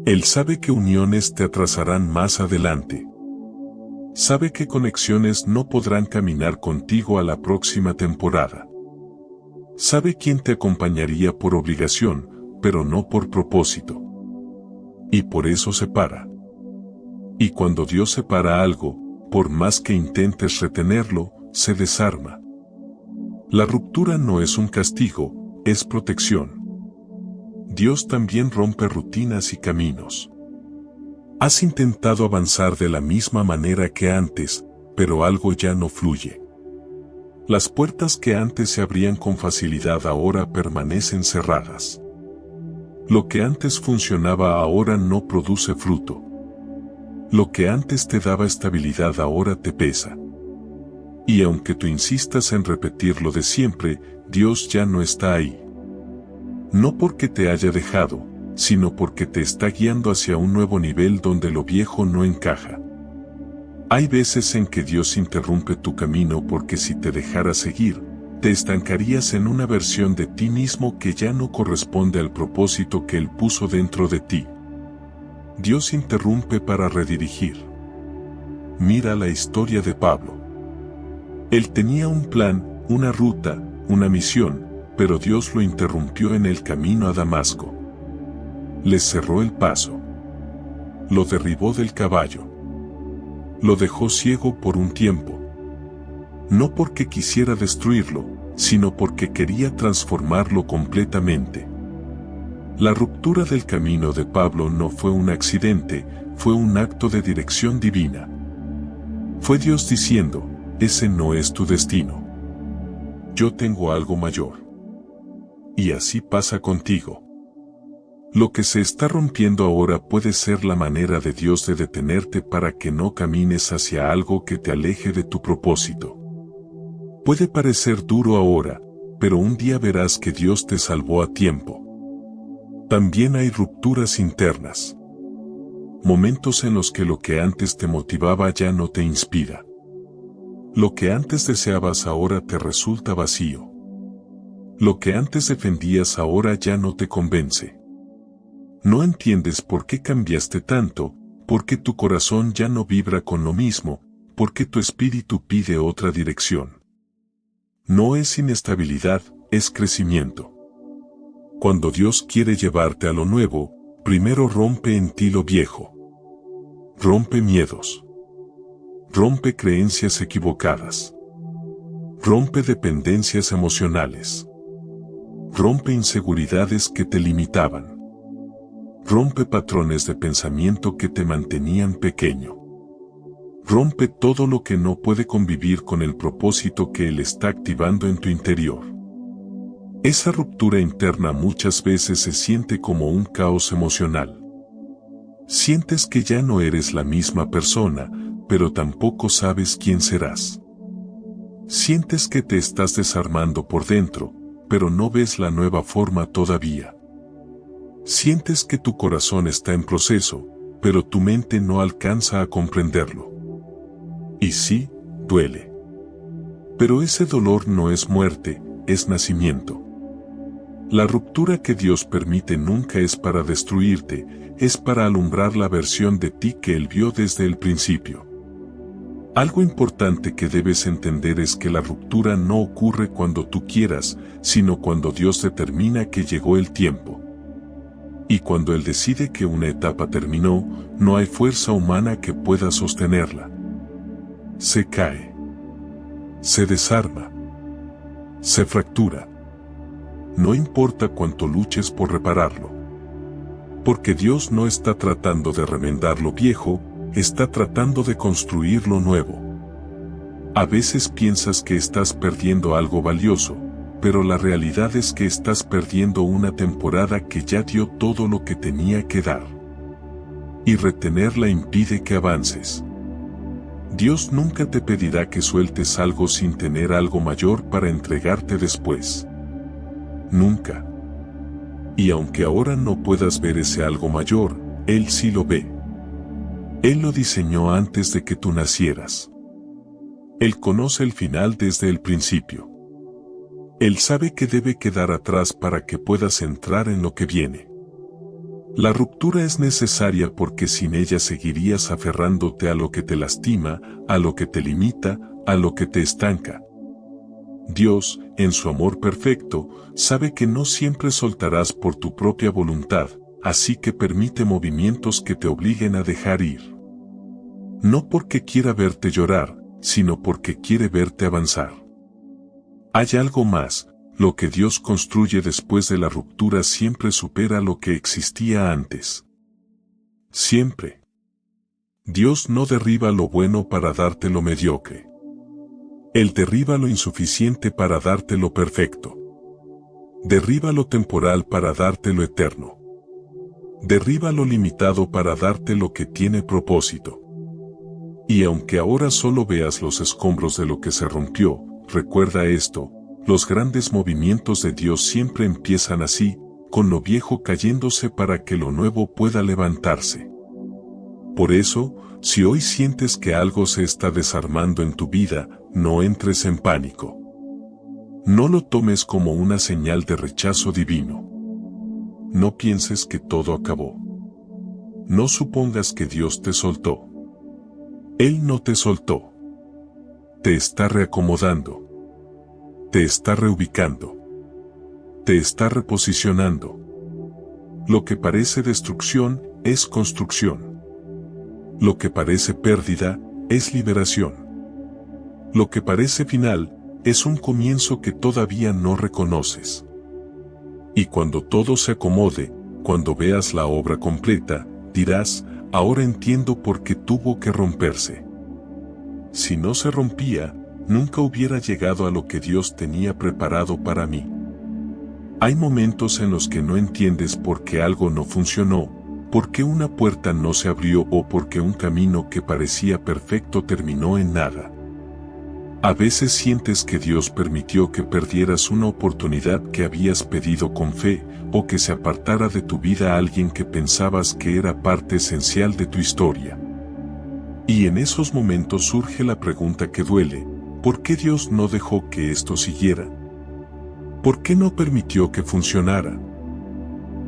Él sabe que uniones te atrasarán más adelante. Sabe que conexiones no podrán caminar contigo a la próxima temporada. Sabe quién te acompañaría por obligación, pero no por propósito. Y por eso separa. Y cuando Dios separa algo, por más que intentes retenerlo, se desarma. La ruptura no es un castigo, es protección. Dios también rompe rutinas y caminos. Has intentado avanzar de la misma manera que antes, pero algo ya no fluye. Las puertas que antes se abrían con facilidad ahora permanecen cerradas. Lo que antes funcionaba ahora no produce fruto. Lo que antes te daba estabilidad ahora te pesa. Y aunque tú insistas en repetir lo de siempre, Dios ya no está ahí. No porque te haya dejado, sino porque te está guiando hacia un nuevo nivel donde lo viejo no encaja. Hay veces en que Dios interrumpe tu camino porque si te dejara seguir, te estancarías en una versión de ti mismo que ya no corresponde al propósito que Él puso dentro de ti. Dios interrumpe para redirigir. Mira la historia de Pablo. Él tenía un plan, una ruta, una misión, pero Dios lo interrumpió en el camino a Damasco. Le cerró el paso. Lo derribó del caballo. Lo dejó ciego por un tiempo. No porque quisiera destruirlo, sino porque quería transformarlo completamente. La ruptura del camino de Pablo no fue un accidente, fue un acto de dirección divina. Fue Dios diciendo, ese no es tu destino. Yo tengo algo mayor. Y así pasa contigo. Lo que se está rompiendo ahora puede ser la manera de Dios de detenerte para que no camines hacia algo que te aleje de tu propósito. Puede parecer duro ahora, pero un día verás que Dios te salvó a tiempo. También hay rupturas internas. Momentos en los que lo que antes te motivaba ya no te inspira. Lo que antes deseabas ahora te resulta vacío. Lo que antes defendías ahora ya no te convence. No entiendes por qué cambiaste tanto, porque tu corazón ya no vibra con lo mismo, porque tu espíritu pide otra dirección. No es inestabilidad, es crecimiento. Cuando Dios quiere llevarte a lo nuevo, primero rompe en ti lo viejo. Rompe miedos. Rompe creencias equivocadas. Rompe dependencias emocionales. Rompe inseguridades que te limitaban. Rompe patrones de pensamiento que te mantenían pequeño. Rompe todo lo que no puede convivir con el propósito que Él está activando en tu interior. Esa ruptura interna muchas veces se siente como un caos emocional. Sientes que ya no eres la misma persona, pero tampoco sabes quién serás. Sientes que te estás desarmando por dentro, pero no ves la nueva forma todavía. Sientes que tu corazón está en proceso, pero tu mente no alcanza a comprenderlo. Y sí, duele. Pero ese dolor no es muerte, es nacimiento. La ruptura que Dios permite nunca es para destruirte, es para alumbrar la versión de ti que Él vio desde el principio. Algo importante que debes entender es que la ruptura no ocurre cuando tú quieras, sino cuando Dios determina que llegó el tiempo. Y cuando Él decide que una etapa terminó, no hay fuerza humana que pueda sostenerla. Se cae. Se desarma. Se fractura. No importa cuánto luches por repararlo. Porque Dios no está tratando de remendar lo viejo, está tratando de construir lo nuevo. A veces piensas que estás perdiendo algo valioso, pero la realidad es que estás perdiendo una temporada que ya dio todo lo que tenía que dar. Y retenerla impide que avances. Dios nunca te pedirá que sueltes algo sin tener algo mayor para entregarte después. Nunca. Y aunque ahora no puedas ver ese algo mayor, Él sí lo ve. Él lo diseñó antes de que tú nacieras. Él conoce el final desde el principio. Él sabe que debe quedar atrás para que puedas entrar en lo que viene. La ruptura es necesaria porque sin ella seguirías aferrándote a lo que te lastima, a lo que te limita, a lo que te estanca. Dios, en su amor perfecto, sabe que no siempre soltarás por tu propia voluntad, así que permite movimientos que te obliguen a dejar ir. No porque quiera verte llorar, sino porque quiere verte avanzar. Hay algo más, lo que Dios construye después de la ruptura siempre supera lo que existía antes. Siempre. Dios no derriba lo bueno para darte lo mediocre. Él derriba lo insuficiente para darte lo perfecto. Derriba lo temporal para darte lo eterno. Derriba lo limitado para darte lo que tiene propósito. Y aunque ahora solo veas los escombros de lo que se rompió, recuerda esto, los grandes movimientos de Dios siempre empiezan así, con lo viejo cayéndose para que lo nuevo pueda levantarse. Por eso, si hoy sientes que algo se está desarmando en tu vida, no entres en pánico. No lo tomes como una señal de rechazo divino. No pienses que todo acabó. No supongas que Dios te soltó. Él no te soltó. Te está reacomodando. Te está reubicando. Te está reposicionando. Lo que parece destrucción es construcción. Lo que parece pérdida es liberación. Lo que parece final es un comienzo que todavía no reconoces. Y cuando todo se acomode, cuando veas la obra completa, dirás, ahora entiendo por qué tuvo que romperse. Si no se rompía, nunca hubiera llegado a lo que Dios tenía preparado para mí. Hay momentos en los que no entiendes por qué algo no funcionó, por qué una puerta no se abrió o por qué un camino que parecía perfecto terminó en nada. A veces sientes que Dios permitió que perdieras una oportunidad que habías pedido con fe, o que se apartara de tu vida alguien que pensabas que era parte esencial de tu historia. Y en esos momentos surge la pregunta que duele, ¿por qué Dios no dejó que esto siguiera? ¿Por qué no permitió que funcionara?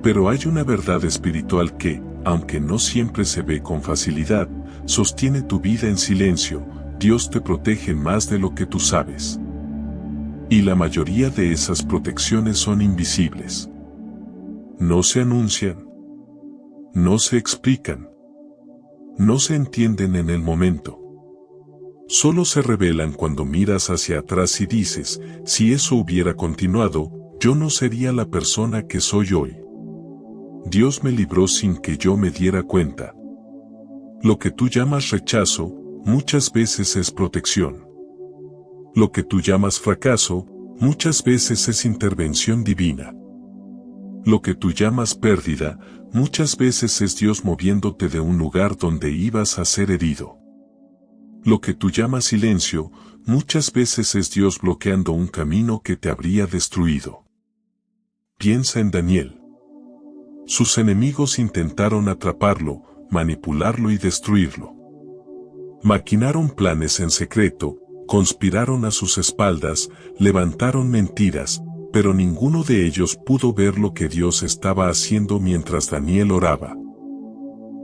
Pero hay una verdad espiritual que, aunque no siempre se ve con facilidad, sostiene tu vida en silencio. Dios te protege más de lo que tú sabes. Y la mayoría de esas protecciones son invisibles. No se anuncian. No se explican. No se entienden en el momento. Solo se revelan cuando miras hacia atrás y dices, si eso hubiera continuado, yo no sería la persona que soy hoy. Dios me libró sin que yo me diera cuenta. Lo que tú llamas rechazo, muchas veces es protección. Lo que tú llamas fracaso, muchas veces es intervención divina. Lo que tú llamas pérdida, muchas veces es Dios moviéndote de un lugar donde ibas a ser herido. Lo que tú llamas silencio, muchas veces es Dios bloqueando un camino que te habría destruido. Piensa en Daniel. Sus enemigos intentaron atraparlo, manipularlo y destruirlo. Maquinaron planes en secreto, conspiraron a sus espaldas, levantaron mentiras, pero ninguno de ellos pudo ver lo que Dios estaba haciendo mientras Daniel oraba.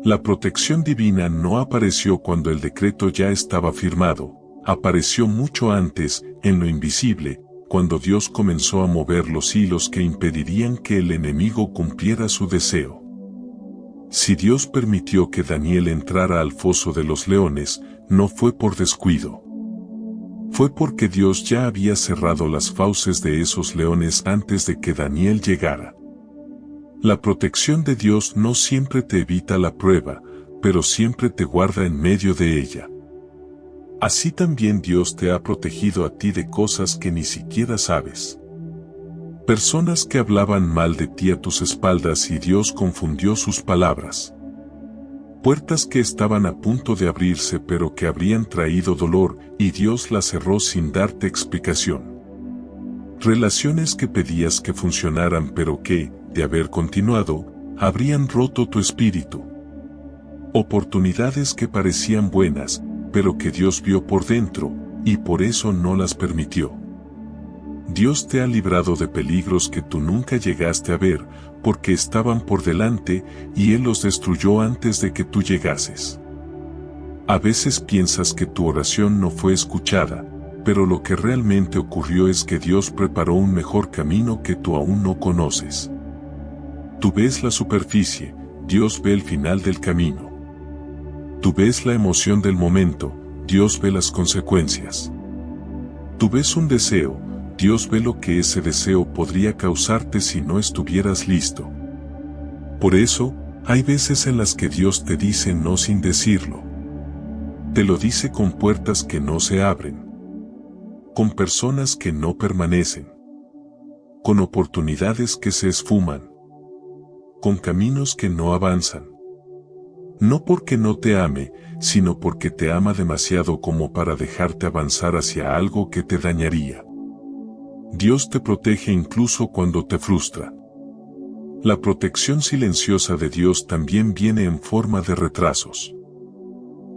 La protección divina no apareció cuando el decreto ya estaba firmado, apareció mucho antes, en lo invisible, cuando Dios comenzó a mover los hilos que impedirían que el enemigo cumpliera su deseo. Si Dios permitió que Daniel entrara al foso de los leones, no fue por descuido. Fue porque Dios ya había cerrado las fauces de esos leones antes de que Daniel llegara. La protección de Dios no siempre te evita la prueba, pero siempre te guarda en medio de ella. Así también Dios te ha protegido a ti de cosas que ni siquiera sabes. Personas que hablaban mal de ti a tus espaldas y Dios confundió sus palabras. Puertas que estaban a punto de abrirse pero que habrían traído dolor y Dios las cerró sin darte explicación. Relaciones que pedías que funcionaran pero que, de haber continuado, habrían roto tu espíritu. Oportunidades que parecían buenas, pero que Dios vio por dentro, y por eso no las permitió. Dios te ha librado de peligros que tú nunca llegaste a ver, porque estaban por delante, y Él los destruyó antes de que tú llegases. A veces piensas que tu oración no fue escuchada, pero lo que realmente ocurrió es que Dios preparó un mejor camino que tú aún no conoces. Tú ves la superficie, Dios ve el final del camino. Tú ves la emoción del momento, Dios ve las consecuencias. Tú ves un deseo, Dios ve lo que ese deseo podría causarte si no estuvieras listo. Por eso, hay veces en las que Dios te dice no sin decirlo. Te lo dice con puertas que no se abren, con personas que no permanecen, con oportunidades que se esfuman, con caminos que no avanzan. No porque no te ame, sino porque te ama demasiado como para dejarte avanzar hacia algo que te dañaría. Dios te protege incluso cuando te frustra. La protección silenciosa de Dios también viene en forma de retrasos.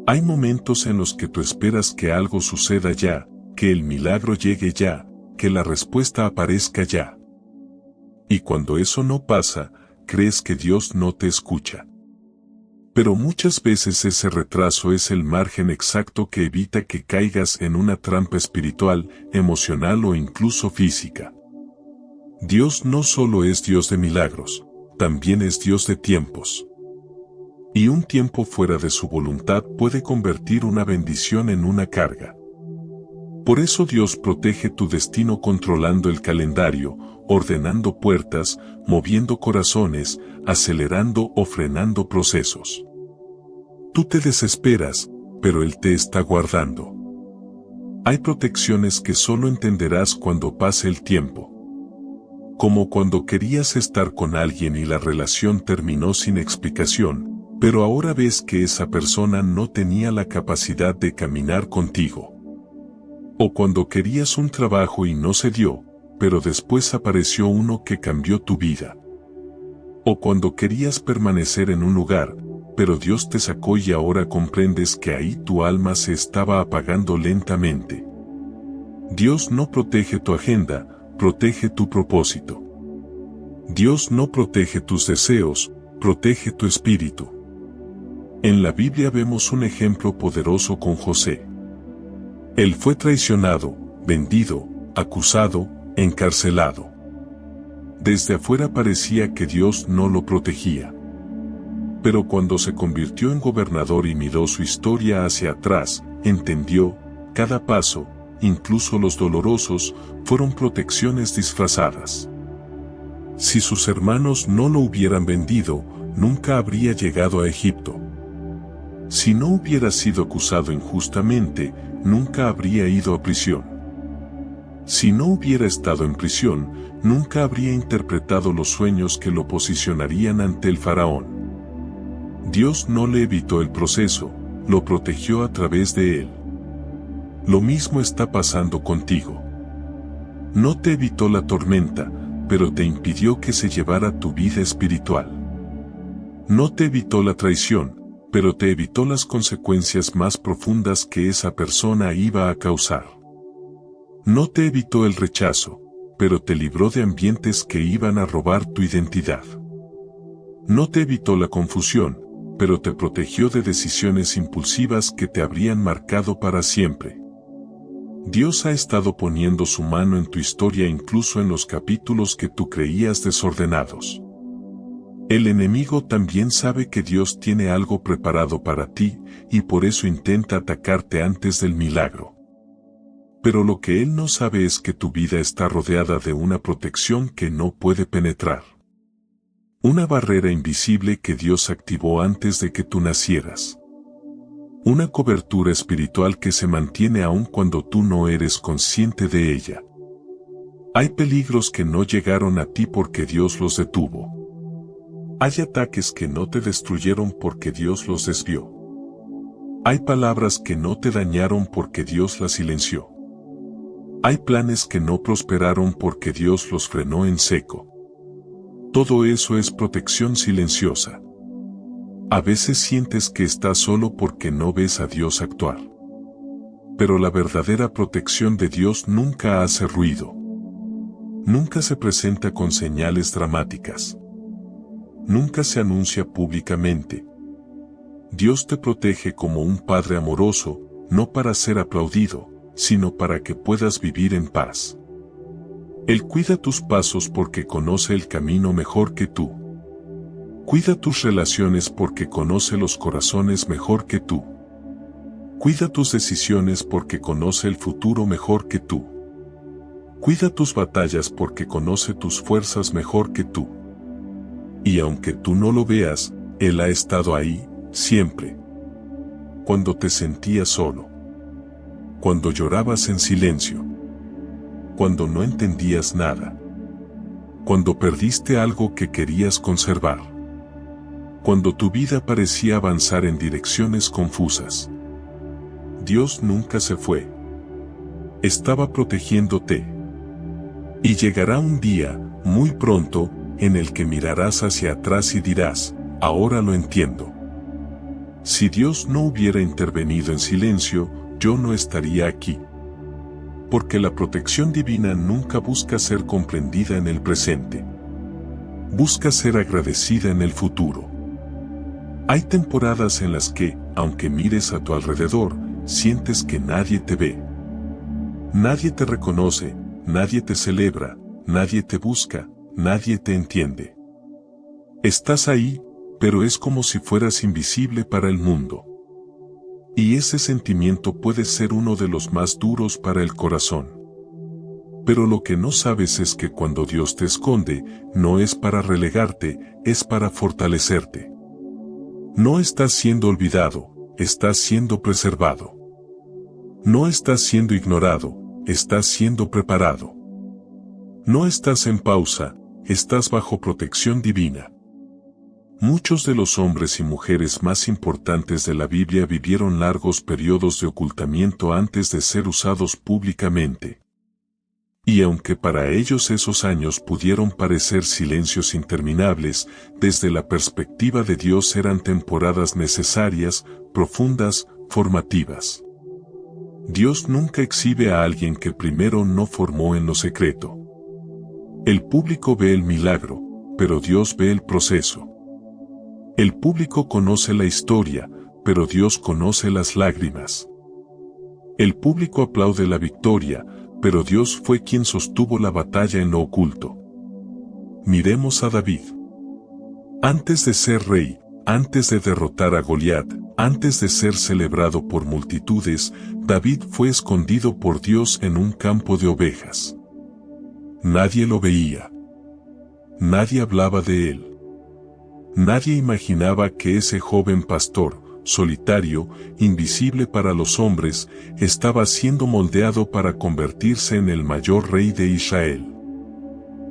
Hay momentos en los que tú esperas que algo suceda ya, que el milagro llegue ya, que la respuesta aparezca ya. Y cuando eso no pasa, crees que Dios no te escucha. Pero muchas veces ese retraso es el margen exacto que evita que caigas en una trampa espiritual, emocional o incluso física. Dios no solo es Dios de milagros, también es Dios de tiempos. Y un tiempo fuera de su voluntad puede convertir una bendición en una carga. Por eso Dios protege tu destino controlando el calendario, ordenando puertas, moviendo corazones, acelerando o frenando procesos. Tú te desesperas, pero Él te está guardando. Hay protecciones que solo entenderás cuando pase el tiempo. Como cuando querías estar con alguien y la relación terminó sin explicación, pero ahora ves que esa persona no tenía la capacidad de caminar contigo. O cuando querías un trabajo y no se dio, pero después apareció uno que cambió tu vida. O cuando querías permanecer en un lugar, pero Dios te sacó y ahora comprendes que ahí tu alma se estaba apagando lentamente. Dios no protege tu agenda, protege tu propósito. Dios no protege tus deseos, protege tu espíritu. En la Biblia vemos un ejemplo poderoso con José. Él fue traicionado, vendido, acusado, encarcelado. Desde afuera parecía que Dios no lo protegía. Pero cuando se convirtió en gobernador y miró su historia hacia atrás, entendió, cada paso, incluso los dolorosos, fueron protecciones disfrazadas. Si sus hermanos no lo hubieran vendido, nunca habría llegado a Egipto. Si no hubiera sido acusado injustamente, nunca habría ido a prisión. Si no hubiera estado en prisión, nunca habría interpretado los sueños que lo posicionarían ante el faraón. Dios no le evitó el proceso, lo protegió a través de él. Lo mismo está pasando contigo. No te evitó la tormenta, pero te impidió que se llevara tu vida espiritual. No te evitó la traición, pero te evitó las consecuencias más profundas que esa persona iba a causar. No te evitó el rechazo, pero te libró de ambientes que iban a robar tu identidad. No te evitó la confusión, pero te protegió de decisiones impulsivas que te habrían marcado para siempre. Dios ha estado poniendo su mano en tu historia incluso en los capítulos que tú creías desordenados. El enemigo también sabe que Dios tiene algo preparado para ti, y por eso intenta atacarte antes del milagro. Pero lo que él no sabe es que tu vida está rodeada de una protección que no puede penetrar. Una barrera invisible que Dios activó antes de que tú nacieras. Una cobertura espiritual que se mantiene aun cuando tú no eres consciente de ella. Hay peligros que no llegaron a ti porque Dios los detuvo. Hay ataques que no te destruyeron porque Dios los desvió. Hay palabras que no te dañaron porque Dios las silenció. Hay planes que no prosperaron porque Dios los frenó en seco. Todo eso es protección silenciosa. A veces sientes que estás solo porque no ves a Dios actuar. Pero la verdadera protección de Dios nunca hace ruido. Nunca se presenta con señales dramáticas. Nunca se anuncia públicamente. Dios te protege como un padre amoroso, no para ser aplaudido, sino para que puedas vivir en paz. Él cuida tus pasos porque conoce el camino mejor que tú. Cuida tus relaciones porque conoce los corazones mejor que tú. Cuida tus decisiones porque conoce el futuro mejor que tú. Cuida tus batallas porque conoce tus fuerzas mejor que tú. Y aunque tú no lo veas, Él ha estado ahí, siempre. Cuando te sentías solo. Cuando llorabas en silencio. Cuando no entendías nada. Cuando perdiste algo que querías conservar. Cuando tu vida parecía avanzar en direcciones confusas. Dios nunca se fue. Estaba protegiéndote. Y llegará un día, muy pronto, en el que mirarás hacia atrás y dirás, ahora lo entiendo. Si Dios no hubiera intervenido en silencio, yo no estaría aquí. Porque la protección divina nunca busca ser comprendida en el presente. Busca ser agradecida en el futuro. Hay temporadas en las que, aunque mires a tu alrededor, sientes que nadie te ve. Nadie te reconoce, nadie te celebra, nadie te busca, nadie te entiende. Estás ahí, pero es como si fueras invisible para el mundo. Y ese sentimiento puede ser uno de los más duros para el corazón. Pero lo que no sabes es que cuando Dios te esconde, no es para relegarte, es para fortalecerte. No estás siendo olvidado, estás siendo preservado. No estás siendo ignorado, estás siendo preparado. No estás en pausa, estás bajo protección divina. Muchos de los hombres y mujeres más importantes de la Biblia vivieron largos periodos de ocultamiento antes de ser usados públicamente. Y aunque para ellos esos años pudieron parecer silencios interminables, desde la perspectiva de Dios eran temporadas necesarias, profundas, formativas. Dios nunca exhibe a alguien que primero no formó en lo secreto. El público ve el milagro, pero Dios ve el proceso. El público conoce la historia, pero Dios conoce las lágrimas. El público aplaude la victoria, pero Dios fue quien sostuvo la batalla en lo oculto. Miremos a David. Antes de ser rey, antes de derrotar a Goliat, Antes de ser celebrado por multitudes, David fue escondido por Dios en un campo de ovejas. Nadie lo veía. Nadie hablaba de él. Nadie imaginaba que ese joven pastor, solitario, invisible para los hombres, estaba siendo moldeado para convertirse en el mayor rey de Israel.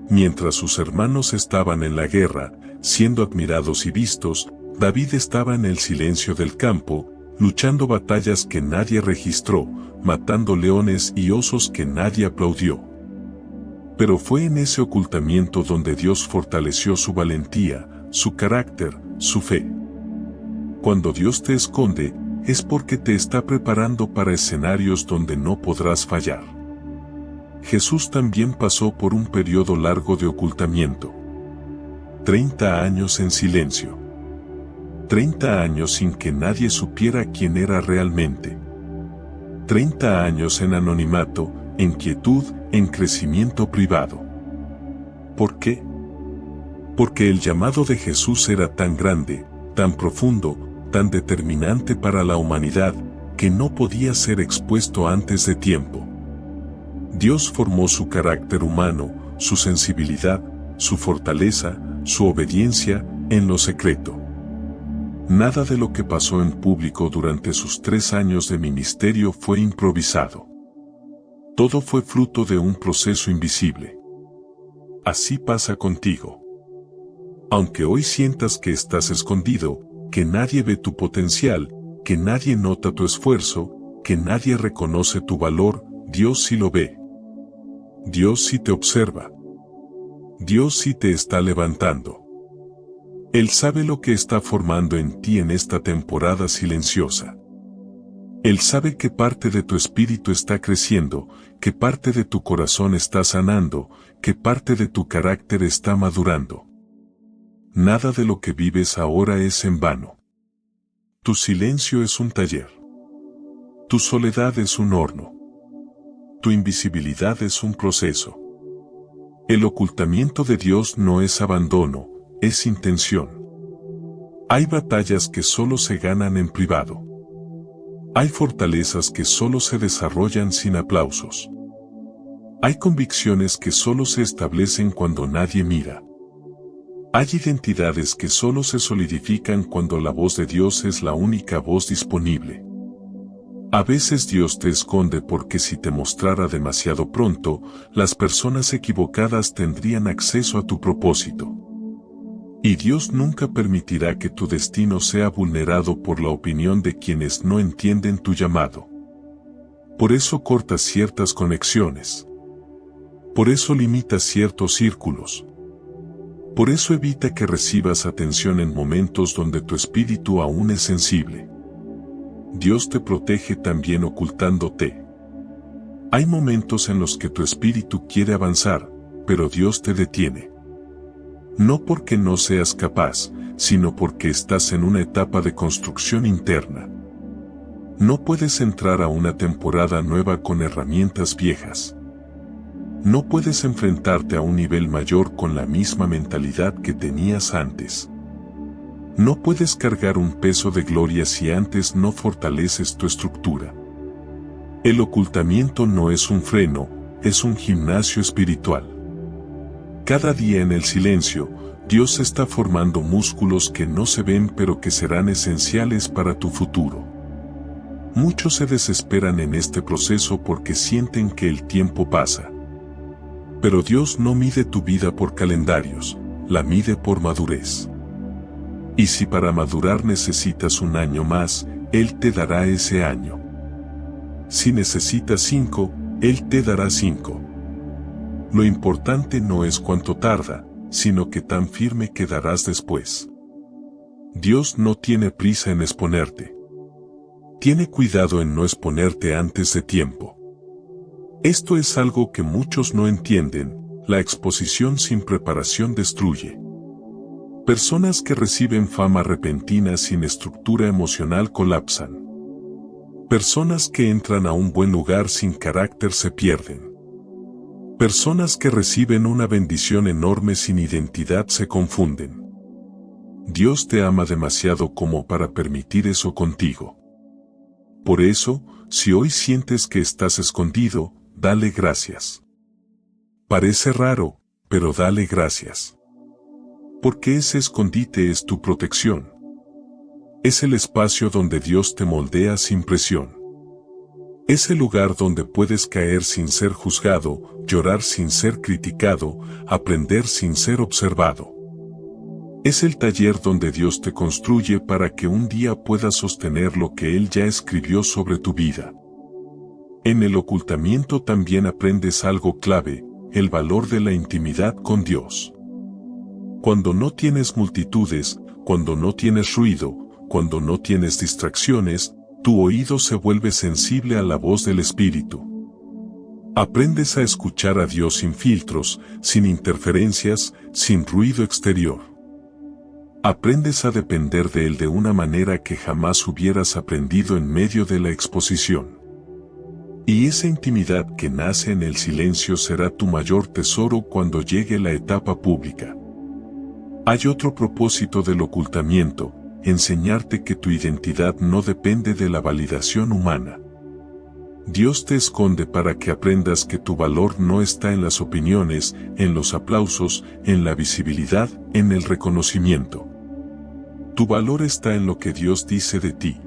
Mientras sus hermanos estaban en la guerra, siendo admirados y vistos, David estaba en el silencio del campo, luchando batallas que nadie registró, matando leones y osos que nadie aplaudió. Pero fue en ese ocultamiento donde Dios fortaleció su valentía, su carácter, su fe. Cuando Dios te esconde, es porque te está preparando para escenarios donde no podrás fallar. Jesús también pasó por un periodo largo de ocultamiento. 30 años en silencio. 30 años sin que nadie supiera quién era realmente. 30 años en anonimato, en quietud, en crecimiento privado. ¿Por qué? Porque el llamado de Jesús era tan grande, tan profundo, tan determinante para la humanidad, que no podía ser expuesto antes de tiempo. Dios formó su carácter humano, su sensibilidad, su fortaleza, su obediencia, en lo secreto. Nada de lo que pasó en público durante sus 3 años de ministerio fue improvisado. Todo fue fruto de un proceso invisible. Así pasa contigo. Aunque hoy sientas que estás escondido, que nadie ve tu potencial, que nadie nota tu esfuerzo, que nadie reconoce tu valor, Dios sí lo ve. Dios sí te observa. Dios sí te está levantando. Él sabe lo que está formando en ti en esta temporada silenciosa. Él sabe qué parte de tu espíritu está creciendo, qué parte de tu corazón está sanando, qué parte de tu carácter está madurando. Nada de lo que vives ahora es en vano. Tu silencio es un taller. Tu soledad es un horno. Tu invisibilidad es un proceso. El ocultamiento de Dios no es abandono, es intención. Hay batallas que solo se ganan en privado. Hay fortalezas que solo se desarrollan sin aplausos. Hay convicciones que solo se establecen cuando nadie mira. Hay identidades que solo se solidifican cuando la voz de Dios es la única voz disponible. A veces Dios te esconde porque si te mostrara demasiado pronto, las personas equivocadas tendrían acceso a tu propósito. Y Dios nunca permitirá que tu destino sea vulnerado por la opinión de quienes no entienden tu llamado. Por eso cortas ciertas conexiones. Por eso limitas ciertos círculos. Por eso evita que recibas atención en momentos donde tu espíritu aún es sensible. Dios te protege también ocultándote. Hay momentos en los que tu espíritu quiere avanzar, pero Dios te detiene. No porque no seas capaz, sino porque estás en una etapa de construcción interna. No puedes entrar a una temporada nueva con herramientas viejas. No puedes enfrentarte a un nivel mayor con la misma mentalidad que tenías antes. No puedes cargar un peso de gloria si antes no fortaleces tu estructura. El ocultamiento no es un freno, es un gimnasio espiritual. Cada día en el silencio, Dios está formando músculos que no se ven pero que serán esenciales para tu futuro. Muchos se desesperan en este proceso porque sienten que el tiempo pasa. Pero Dios no mide tu vida por calendarios, la mide por madurez. Y si para madurar necesitas un año más, Él te dará ese año. Si necesitas 5, Él te dará 5. Lo importante no es cuánto tarda, sino que tan firme quedarás después. Dios no tiene prisa en exponerte. Tiene cuidado en no exponerte antes de tiempo. Esto es algo que muchos no entienden, la exposición sin preparación destruye. Personas que reciben fama repentina sin estructura emocional colapsan. Personas que entran a un buen lugar sin carácter se pierden. Personas que reciben una bendición enorme sin identidad se confunden. Dios te ama demasiado como para permitir eso contigo. Por eso, si hoy sientes que estás escondido, dale gracias. Parece raro, pero dale gracias. Porque ese escondite es tu protección. Es el espacio donde Dios te moldea sin presión. Es el lugar donde puedes caer sin ser juzgado, llorar sin ser criticado, aprender sin ser observado. Es el taller donde Dios te construye para que un día puedas sostener lo que Él ya escribió sobre tu vida. En el ocultamiento también aprendes algo clave, el valor de la intimidad con Dios. Cuando no tienes multitudes, cuando no tienes ruido, cuando no tienes distracciones, tu oído se vuelve sensible a la voz del Espíritu. Aprendes a escuchar a Dios sin filtros, sin interferencias, sin ruido exterior. Aprendes a depender de Él de una manera que jamás hubieras aprendido en medio de la exposición. Y esa intimidad que nace en el silencio será tu mayor tesoro cuando llegue la etapa pública. Hay otro propósito del ocultamiento, enseñarte que tu identidad no depende de la validación humana. Dios te esconde para que aprendas que tu valor no está en las opiniones, en los aplausos, en la visibilidad, en el reconocimiento. Tu valor está en lo que Dios dice de ti,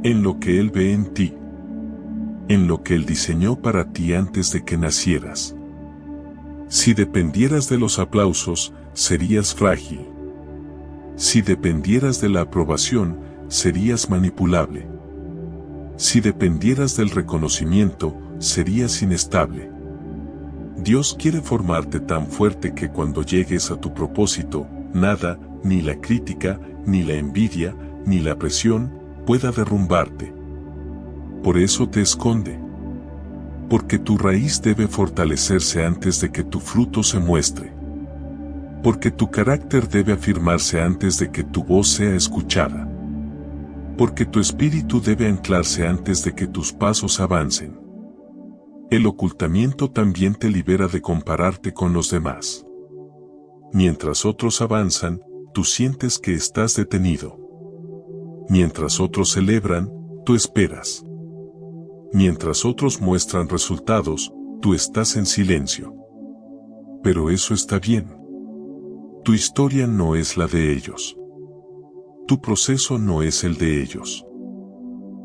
en lo que Él ve en ti, en lo que Él diseñó para ti antes de que nacieras. Si dependieras de los aplausos, serías frágil. Si dependieras de la aprobación, serías manipulable. Si dependieras del reconocimiento, serías inestable. Dios quiere formarte tan fuerte que cuando llegues a tu propósito, nada, ni la crítica, ni la envidia, ni la presión, pueda derrumbarte. Por eso te esconde. Porque tu raíz debe fortalecerse antes de que tu fruto se muestre. Porque tu carácter debe afirmarse antes de que tu voz sea escuchada. Porque tu espíritu debe anclarse antes de que tus pasos avancen. El ocultamiento también te libera de compararte con los demás. Mientras otros avanzan, tú sientes que estás detenido. Mientras otros celebran, tú esperas. Mientras otros muestran resultados, tú estás en silencio. Pero eso está bien. Tu historia no es la de ellos. Tu proceso no es el de ellos.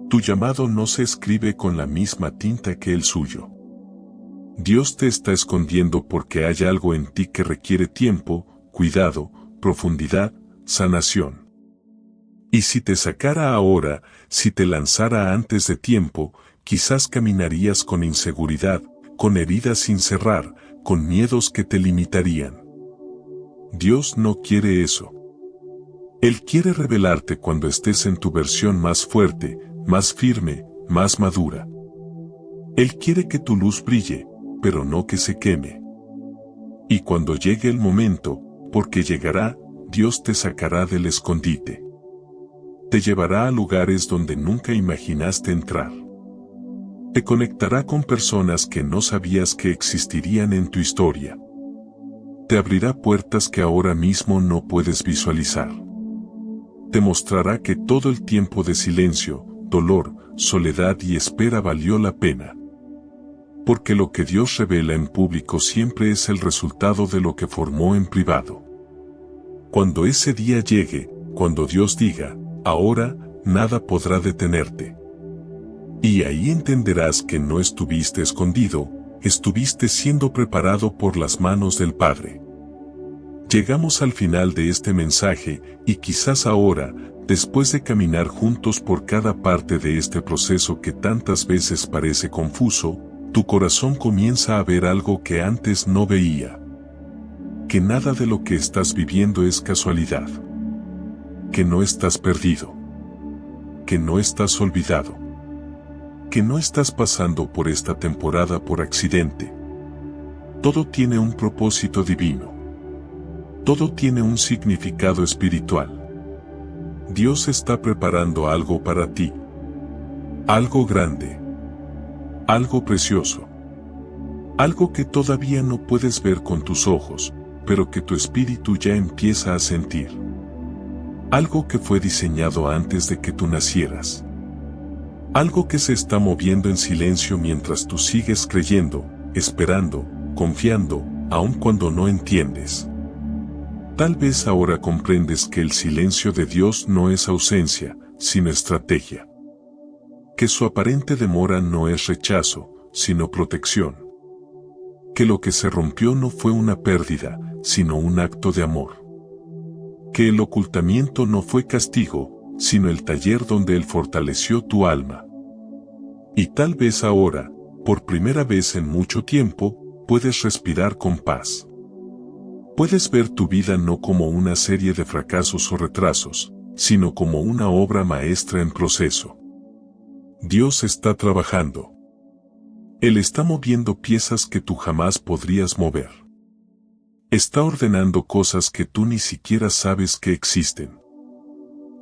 Tu llamado no se escribe con la misma tinta que el suyo. Dios te está escondiendo porque hay algo en ti que requiere tiempo, cuidado, profundidad, sanación. Y si te sacara ahora, si te lanzara antes de tiempo, quizás caminarías con inseguridad, con heridas sin cerrar, con miedos que te limitarían. Dios no quiere eso. Él quiere revelarte cuando estés en tu versión más fuerte, más firme, más madura. Él quiere que tu luz brille, pero no que se queme. Y cuando llegue el momento, porque llegará, Dios te sacará del escondite. Te llevará a lugares donde nunca imaginaste entrar. Te conectará con personas que no sabías que existirían en tu historia. Te abrirá puertas que ahora mismo no puedes visualizar. Te mostrará que todo el tiempo de silencio, dolor, soledad y espera valió la pena. Porque lo que Dios revela en público siempre es el resultado de lo que formó en privado. Cuando ese día llegue, cuando Dios diga, ahora, nada podrá detenerte. Y ahí entenderás que no estuviste escondido, estuviste siendo preparado por las manos del Padre. Llegamos al final de este mensaje, y quizás ahora, después de caminar juntos por cada parte de este proceso que tantas veces parece confuso, tu corazón comienza a ver algo que antes no veía. Que nada de lo que estás viviendo es casualidad. Que no estás perdido. Que no estás olvidado. Que no estás pasando por esta temporada por accidente. Todo tiene un propósito divino. Todo tiene un significado espiritual. Dios está preparando algo para ti. Algo grande. Algo precioso. Algo que todavía no puedes ver con tus ojos, pero que tu espíritu ya empieza a sentir. Algo que fue diseñado antes de que tú nacieras. Algo que se está moviendo en silencio mientras tú sigues creyendo, esperando, confiando, aun cuando no entiendes. Tal vez ahora comprendes que el silencio de Dios no es ausencia, sino estrategia. Que su aparente demora no es rechazo, sino protección. Que lo que se rompió no fue una pérdida, sino un acto de amor. Que el ocultamiento no fue castigo, sino el taller donde Él fortaleció tu alma. Y tal vez ahora, por primera vez en mucho tiempo, puedes respirar con paz. Puedes ver tu vida no como una serie de fracasos o retrasos, sino como una obra maestra en proceso. Dios está trabajando. Él está moviendo piezas que tú jamás podrías mover. Está ordenando cosas que tú ni siquiera sabes que existen.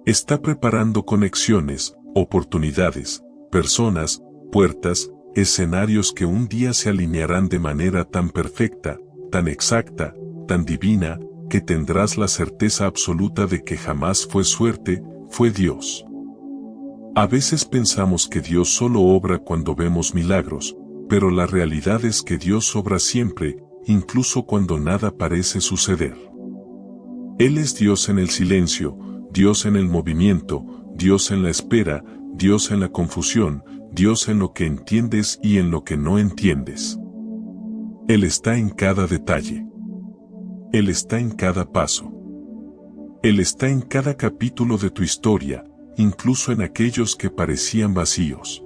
Está preparando conexiones, oportunidades, personas, puertas, escenarios que un día se alinearán de manera tan perfecta, tan exacta, tan divina, que tendrás la certeza absoluta de que jamás fue suerte, fue Dios. A veces pensamos que Dios solo obra cuando vemos milagros, pero la realidad es que Dios obra siempre, incluso cuando nada parece suceder. Él es Dios en el silencio, Dios en el movimiento, Dios en la espera, Dios en la confusión, Dios en lo que entiendes y en lo que no entiendes. Él está en cada detalle. Él está en cada paso. Él está en cada capítulo de tu historia, incluso en aquellos que parecían vacíos.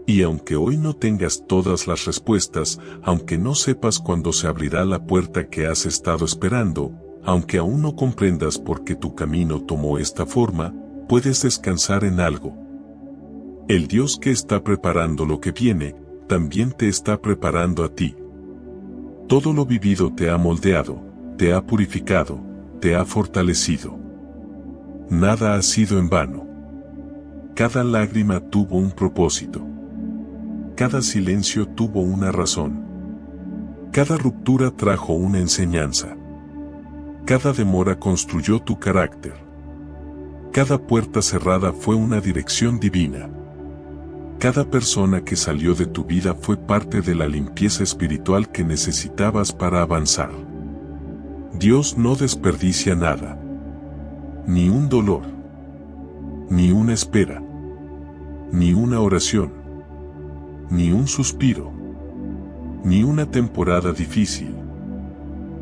Y aunque hoy no tengas todas las respuestas, aunque no sepas cuándo se abrirá la puerta que has estado esperando, aunque aún no comprendas por qué tu camino tomó esta forma, puedes descansar en algo. El Dios que está preparando lo que viene, también te está preparando a ti. Todo lo vivido te ha moldeado, te ha purificado, te ha fortalecido. Nada ha sido en vano. Cada lágrima tuvo un propósito. Cada silencio tuvo una razón. Cada ruptura trajo una enseñanza. Cada demora construyó tu carácter. Cada puerta cerrada fue una dirección divina. Cada persona que salió de tu vida fue parte de la limpieza espiritual que necesitabas para avanzar. Dios no desperdicia nada. Ni un dolor. Ni una espera. Ni una oración. Ni un suspiro. Ni una temporada difícil.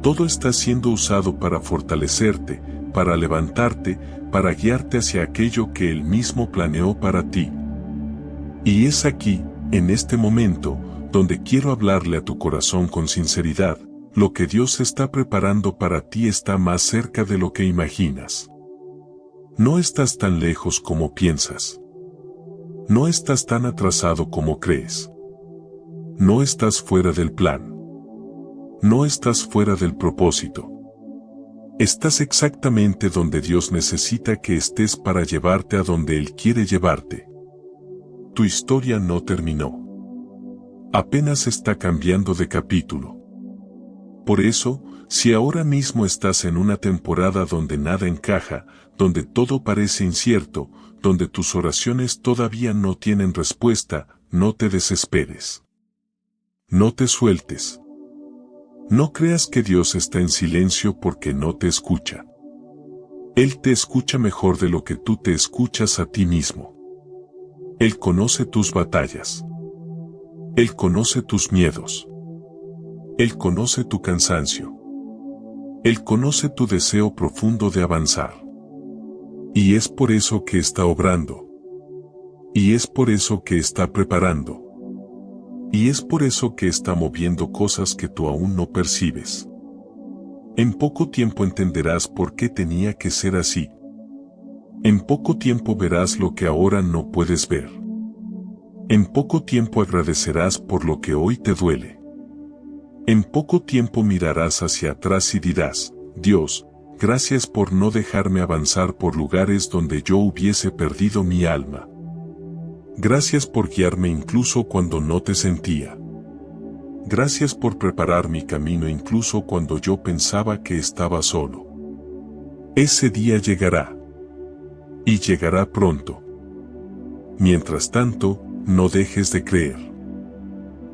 Todo está siendo usado para fortalecerte, para levantarte, para guiarte hacia aquello que Él mismo planeó para ti. Y es aquí, en este momento, donde quiero hablarle a tu corazón con sinceridad. Lo que Dios está preparando para ti está más cerca de lo que imaginas. No estás tan lejos como piensas. No estás tan atrasado como crees. No estás fuera del plan. No estás fuera del propósito. Estás exactamente donde Dios necesita que estés para llevarte a donde Él quiere llevarte. Tu historia no terminó. Apenas está cambiando de capítulo. Por eso, si ahora mismo estás en una temporada donde nada encaja, donde todo parece incierto, donde tus oraciones todavía no tienen respuesta, no te desesperes. No te sueltes. No creas que Dios está en silencio porque no te escucha. Él te escucha mejor de lo que tú te escuchas a ti mismo. Él conoce tus batallas. Él conoce tus miedos. Él conoce tu cansancio. Él conoce tu deseo profundo de avanzar. Y es por eso que está obrando. Y es por eso que está preparando. Y es por eso que está moviendo cosas que tú aún no percibes. En poco tiempo entenderás por qué tenía que ser así. En poco tiempo verás lo que ahora no puedes ver. En poco tiempo agradecerás por lo que hoy te duele. En poco tiempo mirarás hacia atrás y dirás, Dios, gracias por no dejarme avanzar por lugares donde yo hubiese perdido mi alma. Gracias por guiarme incluso cuando no te sentía. Gracias por preparar mi camino incluso cuando yo pensaba que estaba solo. Ese día llegará. Y llegará pronto. Mientras tanto, no dejes de creer.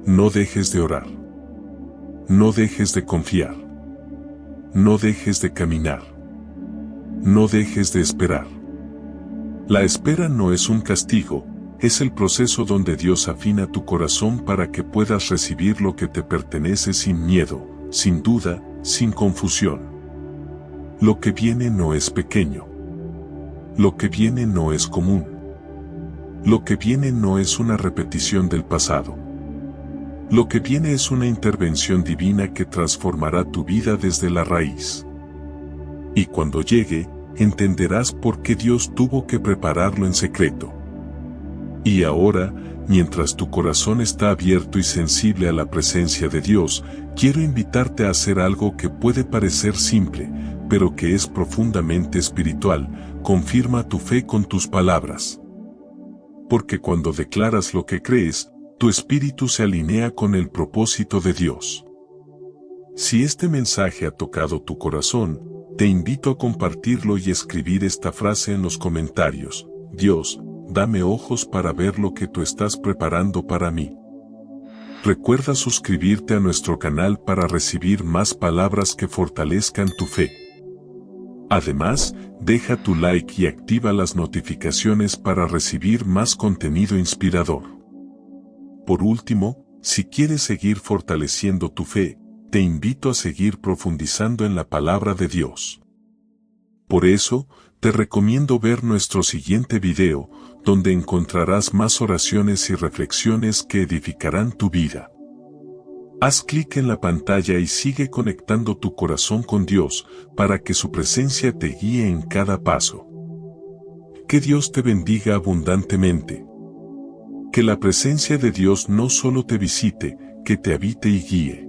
No dejes de orar. No dejes de confiar. No dejes de caminar. No dejes de esperar. La espera no es un castigo, es el proceso donde Dios afina tu corazón para que puedas recibir lo que te pertenece sin miedo, sin duda, sin confusión. Lo que viene no es pequeño. Lo que viene no es común. Lo que viene no es una repetición del pasado. Lo que viene es una intervención divina que transformará tu vida desde la raíz. Y cuando llegue, entenderás por qué Dios tuvo que prepararlo en secreto. Y ahora, mientras tu corazón está abierto y sensible a la presencia de Dios, quiero invitarte a hacer algo que puede parecer simple, pero que es profundamente espiritual. Confirma tu fe con tus palabras. Porque cuando declaras lo que crees, tu espíritu se alinea con el propósito de Dios. Si este mensaje ha tocado tu corazón, te invito a compartirlo y escribir esta frase en los comentarios: Dios, dame ojos para ver lo que tú estás preparando para mí. Recuerda suscribirte a nuestro canal para recibir más palabras que fortalezcan tu fe. Además, deja tu like y activa las notificaciones para recibir más contenido inspirador. Por último, si quieres seguir fortaleciendo tu fe, te invito a seguir profundizando en la palabra de Dios. Por eso, te recomiendo ver nuestro siguiente video, donde encontrarás más oraciones y reflexiones que edificarán tu vida. Haz clic en la pantalla y sigue conectando tu corazón con Dios, para que su presencia te guíe en cada paso. Que Dios te bendiga abundantemente. Que la presencia de Dios no solo te visite, que te habite y guíe.